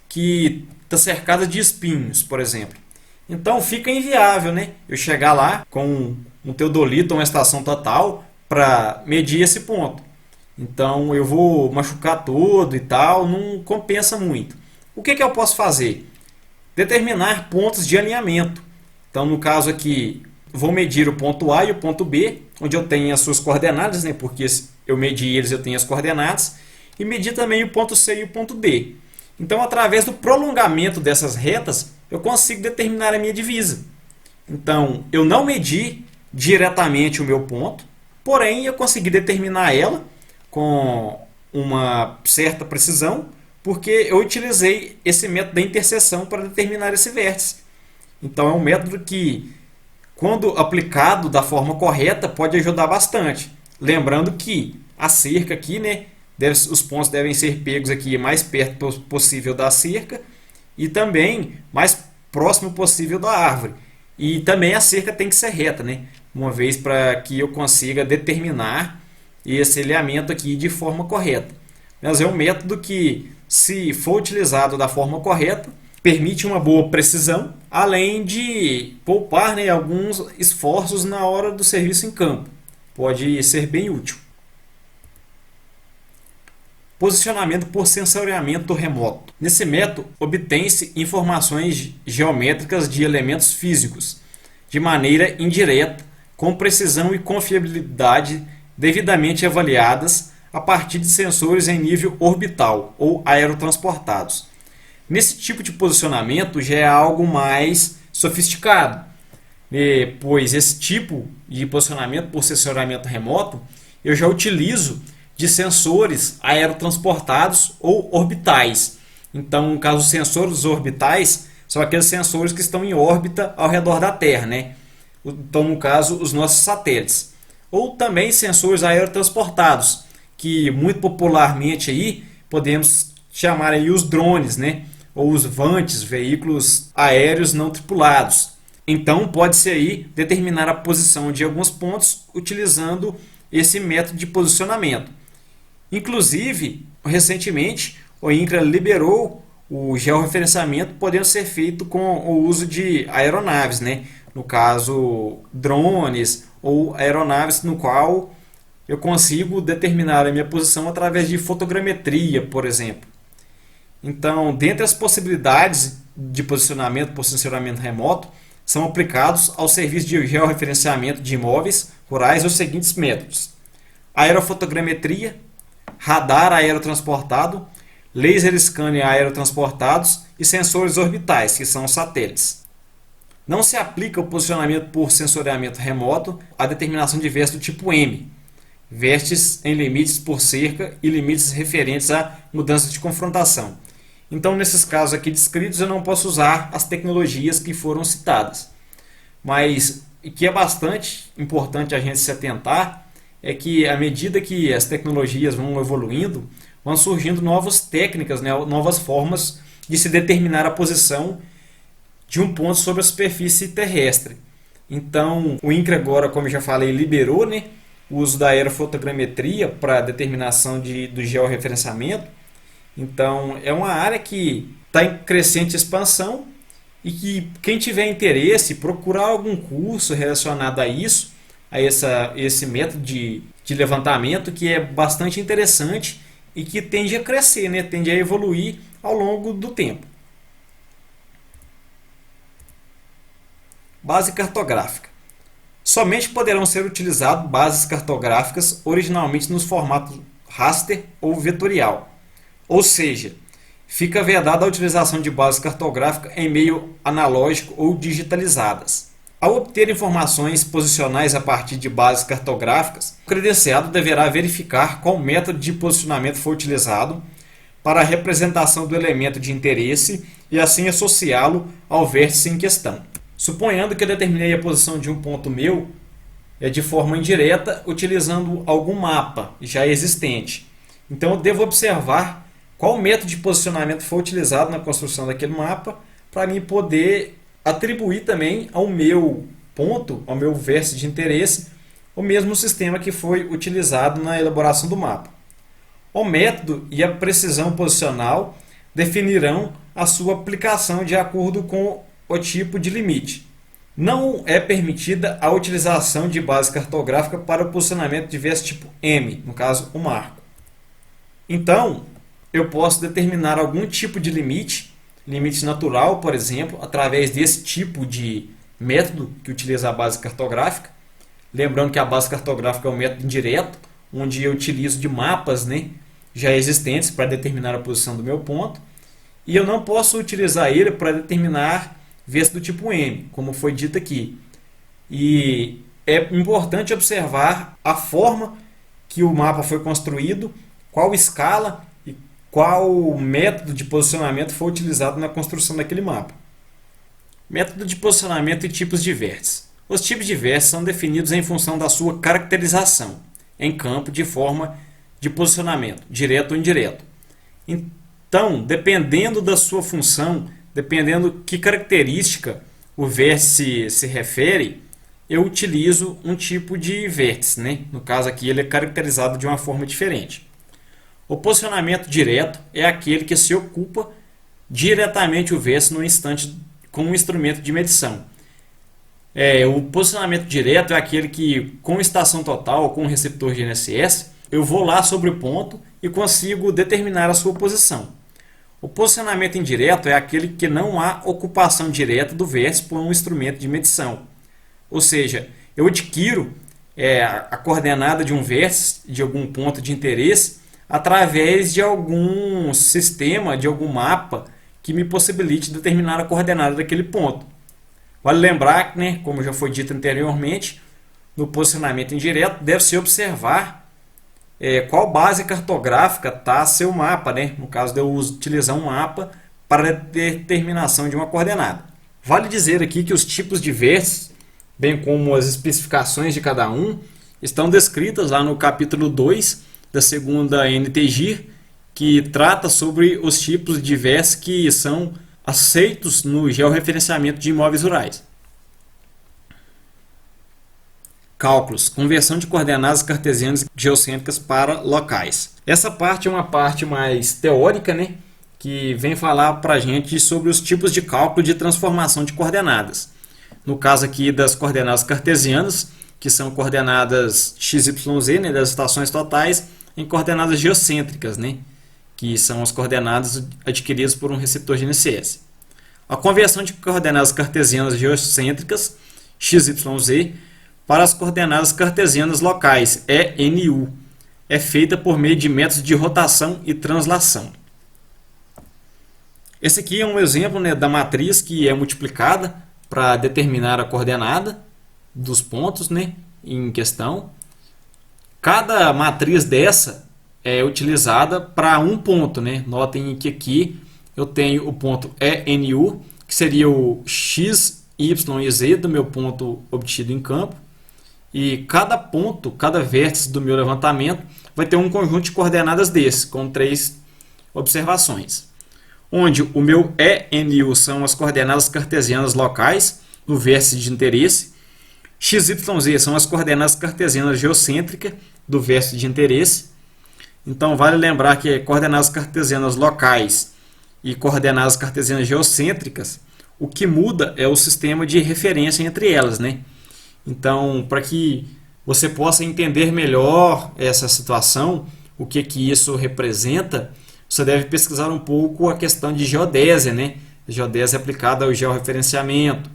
que está cercada de espinhos, por exemplo. Então fica inviável, né? Eu chegar lá com um teodolito, uma estação total, para medir esse ponto. Então eu vou machucar todo e tal, não compensa muito. O que eu posso fazer? Determinar pontos de alinhamento. Então no caso aqui, vou medir o ponto A e o ponto B, onde eu tenho as suas coordenadas, né? Porque eu medi eles, eu tenho as coordenadas. E medir também o ponto C e o ponto D. Então através do prolongamento dessas retas, eu consigo determinar a minha divisa. Então eu não medi diretamente o meu ponto, porém eu consegui determinar ela com uma certa precisão, porque eu utilizei esse método da interseção para determinar esse vértice. Então é um método que, quando aplicado da forma correta, pode ajudar bastante. Lembrando que a cerca aqui, né, os pontos devem ser pegos aqui mais perto possível da cerca e também mais próximo possível da árvore. E também a cerca tem que ser reta, né, uma vez para que eu consiga determinar esse alinhamento aqui de forma correta. Mas é um método que, se for utilizado da forma correta, permite uma boa precisão, além de poupar, né, alguns esforços na hora do serviço em campo. Pode ser bem útil. Posicionamento por sensoriamento remoto. Nesse método, obtém-se informações geométricas de elementos físicos, de maneira indireta, com precisão e confiabilidade devidamente avaliadas a partir de sensores em nível orbital ou aerotransportados. Nesse tipo de posicionamento já é algo mais sofisticado, pois esse tipo de posicionamento por sensoriamento remoto eu já utilizo de sensores aerotransportados ou orbitais. Então, no caso, os sensores orbitais são aqueles sensores que estão em órbita ao redor da Terra, né? Então, no caso, os nossos satélites. Ou também sensores aerotransportados, que muito popularmente aí podemos chamar aí os drones, né? Ou os VANTs, veículos aéreos não tripulados. Então, pode-se aí determinar a posição de alguns pontos utilizando esse método de posicionamento. Inclusive, recentemente, o INCRA liberou o georreferenciamento podendo ser feito com o uso de aeronaves, né? No caso, drones ou aeronaves no qual eu consigo determinar a minha posição através de fotogrametria, por exemplo. Então, dentre as possibilidades de posicionamento por sensoramento remoto, são aplicados ao serviço de georreferenciamento de imóveis rurais os seguintes métodos: aerofotogrametria, radar aerotransportado, laser scanner aerotransportados e sensores orbitais, que são os satélites. Não se aplica o posicionamento por sensoriamento remoto à determinação de vértices do tipo M, vértices em limites por cerca e limites referentes a mudanças de confrontação. Então, nesses casos aqui descritos, eu não posso usar as tecnologias que foram citadas. Mas o que é bastante importante a gente se atentar é que, à medida que as tecnologias vão evoluindo, vão surgindo novas técnicas, né, novas formas de se determinar a posição de um ponto sobre a superfície terrestre. Então, o INCRA agora, como eu já falei, liberou, né, o uso da aerofotogrametria para a determinação do georreferenciamento. Então, é uma área que está em crescente expansão e que quem tiver interesse, procurar algum curso relacionado a isso, a esse método de levantamento, que é bastante interessante e que tende a crescer, né? Tende a evoluir ao longo do tempo. Base cartográfica. Somente poderão ser utilizadas bases cartográficas originalmente nos formatos raster ou vetorial. Ou seja, fica vedada a utilização de bases cartográficas em meio analógico ou digitalizadas. Ao obter informações posicionais a partir de bases cartográficas, o credenciado deverá verificar qual método de posicionamento foi utilizado para a representação do elemento de interesse e assim associá-lo ao vértice em questão. Suponhando que eu determinei a posição de um ponto meu de forma indireta, utilizando algum mapa já existente. Então eu devo observar qual método de posicionamento foi utilizado na construção daquele mapa para mim poder atribuir também ao meu ponto, ao meu vértice de interesse, o mesmo sistema que foi utilizado na elaboração do mapa. O método e a precisão posicional definirão a sua aplicação de acordo com o tipo de limite. Não é permitida a utilização de base cartográfica para o posicionamento de vértice tipo M, no caso o marco. Então, eu posso determinar algum tipo de limite natural, por exemplo, através desse tipo de método que utiliza a base cartográfica. Lembrando que a base cartográfica é um método indireto, onde eu utilizo de mapas, já existentes para determinar a posição do meu ponto. E eu não posso utilizar ele para determinar vértice do tipo M, como foi dito aqui. E é importante observar a forma que o mapa foi construído, qual escala e qual método de posicionamento foi utilizado na construção daquele mapa. Método de posicionamento e tipos de vértices. Os tipos de vértices são definidos em função da sua caracterização em campo de forma de posicionamento, direto ou indireto. Então, dependendo da sua função, dependendo que característica o vértice se refere, eu utilizo um tipo de vértice. No caso aqui, ele é caracterizado de uma forma diferente. O posicionamento direto é aquele que se ocupa diretamente o vértice no instante com um instrumento de medição. O posicionamento direto é aquele que, com estação total ou com receptor GNSS, eu vou lá sobre o ponto e consigo determinar a sua posição. O posicionamento indireto é aquele que não há ocupação direta do vértice por um instrumento de medição. Ou seja, eu adquiro a coordenada de um vértice, de algum ponto de interesse, através de algum sistema, de algum mapa que me possibilite determinar a coordenada daquele ponto. Vale lembrar que, como já foi dito anteriormente, no posicionamento indireto deve-se observar qual base cartográfica está seu mapa, no caso de eu utilizar um mapa para a determinação de uma coordenada. Vale dizer aqui que os tipos de vértices, bem como as especificações de cada um, estão descritas lá no capítulo 2 da segunda NTGIR, que trata sobre os tipos de vértices que são aceitos no georreferenciamento de imóveis rurais. Cálculos, conversão de coordenadas cartesianas geocêntricas para locais. Essa parte é uma parte mais teórica, que vem falar para a gente sobre os tipos de cálculo de transformação de coordenadas. No caso aqui das coordenadas cartesianas, que são coordenadas XYZ, das estações totais, em coordenadas geocêntricas, que são as coordenadas adquiridas por um receptor GNSS. A conversão de coordenadas cartesianas geocêntricas, XYZ, para as coordenadas cartesianas locais, ENU, é feita por meio de métodos de rotação e translação. Esse aqui é um exemplo da matriz que é multiplicada para determinar a coordenada dos pontos em questão. Cada matriz dessa é utilizada para um ponto. Notem que aqui eu tenho o ponto ENU, que seria o X, Y e Z do meu ponto obtido em campo. E cada ponto, cada vértice do meu levantamento vai ter um conjunto de coordenadas desse, com 3 observações. Onde o meu ENU são as coordenadas cartesianas locais, no vértice de interesse. XYZ são as coordenadas cartesianas geocêntricas, do vértice de interesse. Então vale lembrar que coordenadas cartesianas locais e coordenadas cartesianas geocêntricas, o que muda é o sistema de referência entre elas. Então, para que você possa entender melhor essa situação, o que isso representa, você deve pesquisar um pouco a questão de geodésia, Geodésia aplicada ao georreferenciamento,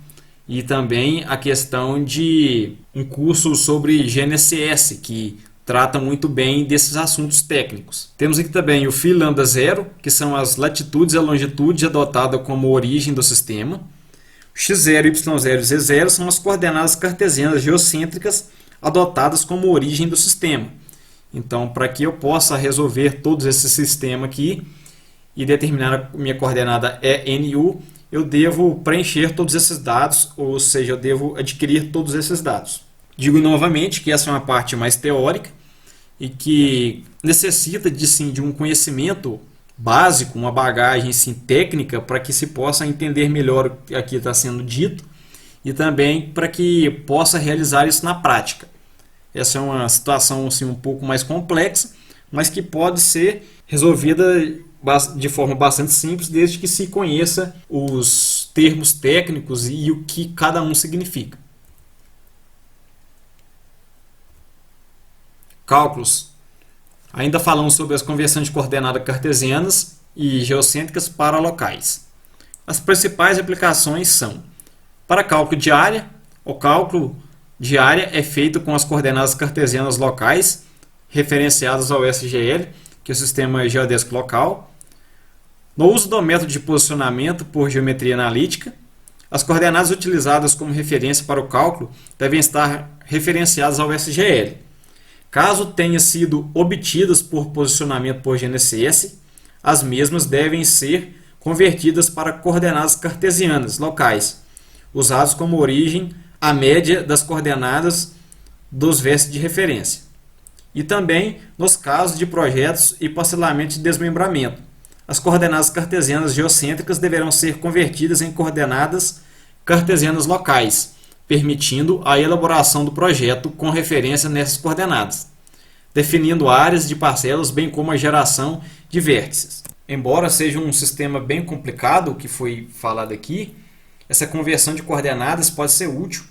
e também a questão de um curso sobre GNSS, que trata muito bem desses assuntos técnicos. Temos aqui também o φ lambda 0, que são as latitudes e a longitude adotada como origem do sistema. X0, Y0 e Z0 são as coordenadas cartesianas geocêntricas adotadas como origem do sistema. Então, para que eu possa resolver todos esse sistema aqui, e determinar a minha coordenada ENU, eu devo preencher todos esses dados, ou seja, eu devo adquirir todos esses dados. Digo novamente que essa é uma parte mais teórica e que necessita de um conhecimento básico, uma bagagem sim, técnica, para que se possa entender melhor o que aqui está sendo dito e também para que possa realizar isso na prática. Essa é uma situação assim, um pouco mais complexa, mas que pode ser resolvida de forma bastante simples, desde que se conheça os termos técnicos e o que cada um significa. Cálculos. Ainda falamos sobre as conversões de coordenadas cartesianas e geocêntricas para locais. As principais aplicações são: para cálculo de área, o cálculo de área é feito com as coordenadas cartesianas locais referenciadas ao SGL, que é o Sistema Geodésico Local. No uso do método de posicionamento por geometria analítica, as coordenadas utilizadas como referência para o cálculo devem estar referenciadas ao SGL. Caso tenham sido obtidas por posicionamento por GNSS, as mesmas devem ser convertidas para coordenadas cartesianas locais, usadas como origem a média das coordenadas dos vértices de referência. E também nos casos de projetos e parcelamento de desmembramento, as coordenadas cartesianas geocêntricas deverão ser convertidas em coordenadas cartesianas locais, permitindo a elaboração do projeto com referência nessas coordenadas, definindo áreas de parcelas, bem como a geração de vértices. Embora seja um sistema bem complicado, o que foi falado aqui, essa conversão de coordenadas pode ser útil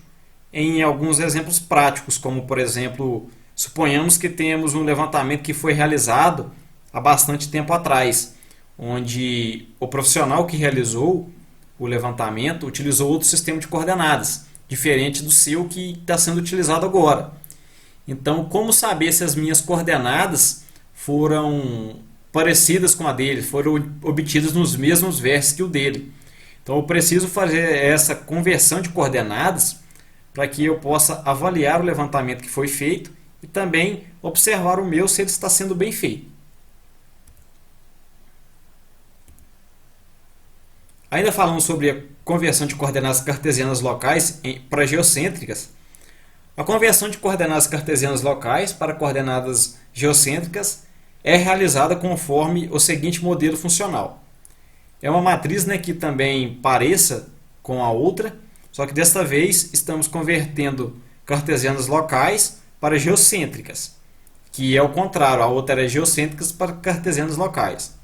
em alguns exemplos práticos, como, por exemplo, suponhamos que temos um levantamento que foi realizado há bastante tempo atrás, onde o profissional que realizou o levantamento utilizou outro sistema de coordenadas, diferente do seu que está sendo utilizado agora. Então, como saber se as minhas coordenadas foram parecidas com a dele, foram obtidas nos mesmos vértices que o dele? Então, eu preciso fazer essa conversão de coordenadas para que eu possa avaliar o levantamento que foi feito e também observar o meu se ele está sendo bem feito. Ainda falando sobre a conversão de coordenadas cartesianas locais para geocêntricas, a conversão de coordenadas cartesianas locais para coordenadas geocêntricas é realizada conforme o seguinte modelo funcional. É uma matriz, que também pareça com a outra, só que desta vez estamos convertendo cartesianas locais para geocêntricas, que é o contrário, a outra era geocêntricas para cartesianas locais.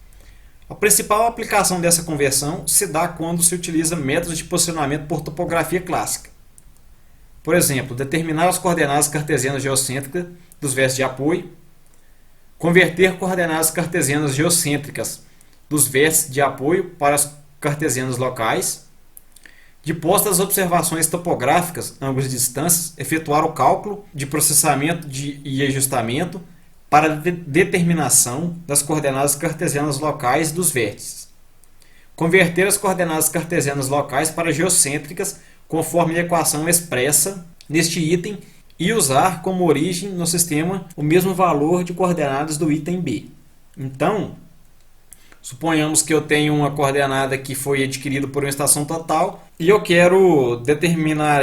A principal aplicação dessa conversão se dá quando se utiliza métodos de posicionamento por topografia clássica. Por exemplo, determinar as coordenadas cartesianas geocêntricas dos vértices de apoio, converter coordenadas cartesianas geocêntricas dos vértices de apoio para as cartesianas locais, de postas observações topográficas, ângulos de distâncias, efetuar o cálculo de processamento e ajustamento para a determinação das coordenadas cartesianas locais dos vértices. Converter as coordenadas cartesianas locais para geocêntricas conforme a equação expressa neste item e usar como origem no sistema o mesmo valor de coordenadas do item B. Então, suponhamos que eu tenho uma coordenada que foi adquirida por uma estação total e eu quero determinar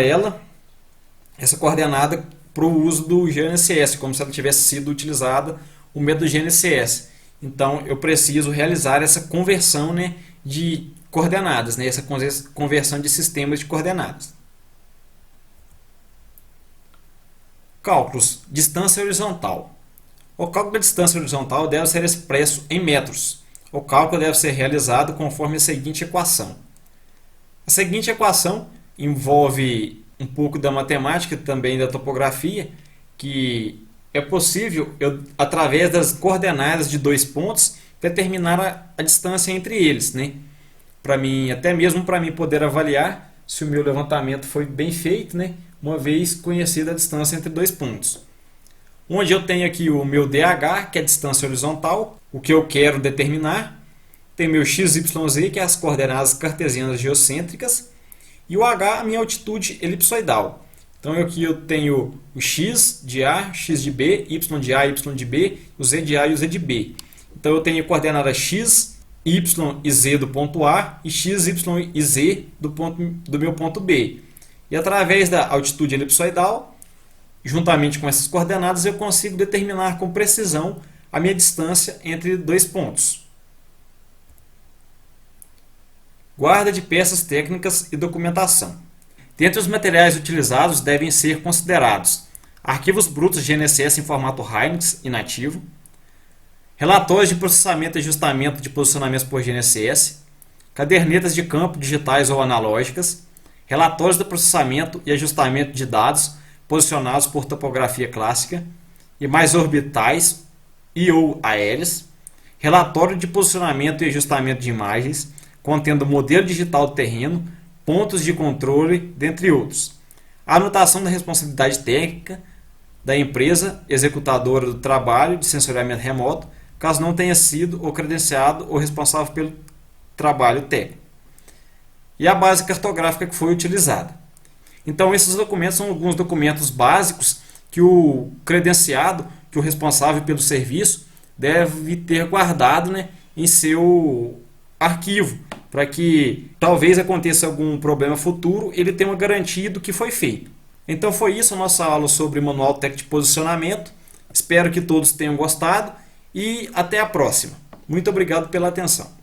essa coordenada para o uso do GNSS, como se ela tivesse sido utilizada o método GNSS. Então, eu preciso realizar essa conversão de coordenadas, essa conversão de sistemas de coordenadas. Cálculos. Distância horizontal. O cálculo da distância horizontal deve ser expresso em metros. O cálculo deve ser realizado conforme a seguinte equação. A seguinte equação envolve um pouco da matemática e também da topografia, que é possível, através das coordenadas de dois pontos, determinar a distância entre eles, até mesmo para mim poder avaliar se o meu levantamento foi bem feito, uma vez conhecida a distância entre dois pontos. Onde eu tenho aqui o meu DH, que é a distância horizontal, o que eu quero determinar, tem meu XYZ, que é as coordenadas cartesianas geocêntricas, e o H, a minha altitude elipsoidal. Então aqui eu tenho o X de A, X de B, Y de A, Y de B, o Z de A e o Z de B. Então eu tenho a coordenada X, Y e Z do ponto A e X, Y e Z do meu ponto B. E através da altitude elipsoidal, juntamente com essas coordenadas, eu consigo determinar com precisão a minha distância entre dois pontos. Guarda de peças técnicas e documentação. Dentre os materiais utilizados devem ser considerados arquivos brutos GNSS em formato Hynix inativo, relatórios de processamento e ajustamento de posicionamentos por GNSS, cadernetas de campo digitais ou analógicas, relatórios de processamento e ajustamento de dados posicionados por topografia clássica e mais orbitais e ou aéreas, relatório de posicionamento e ajustamento de imagens, contendo modelo digital do terreno, pontos de controle, dentre outros. A anotação da responsabilidade técnica da empresa executadora do trabalho de sensoriamento remoto, caso não tenha sido o credenciado ou responsável pelo trabalho técnico. E a base cartográfica que foi utilizada. Então, esses documentos são alguns documentos básicos que o credenciado, que o responsável pelo serviço, deve ter guardado, né, em seu arquivo, para que talvez aconteça algum problema futuro, ele tenha uma garantia do que foi feito. Então foi isso a nossa aula sobre Manual Técnico de Posicionamento. Espero que todos tenham gostado e até a próxima. Muito obrigado pela atenção.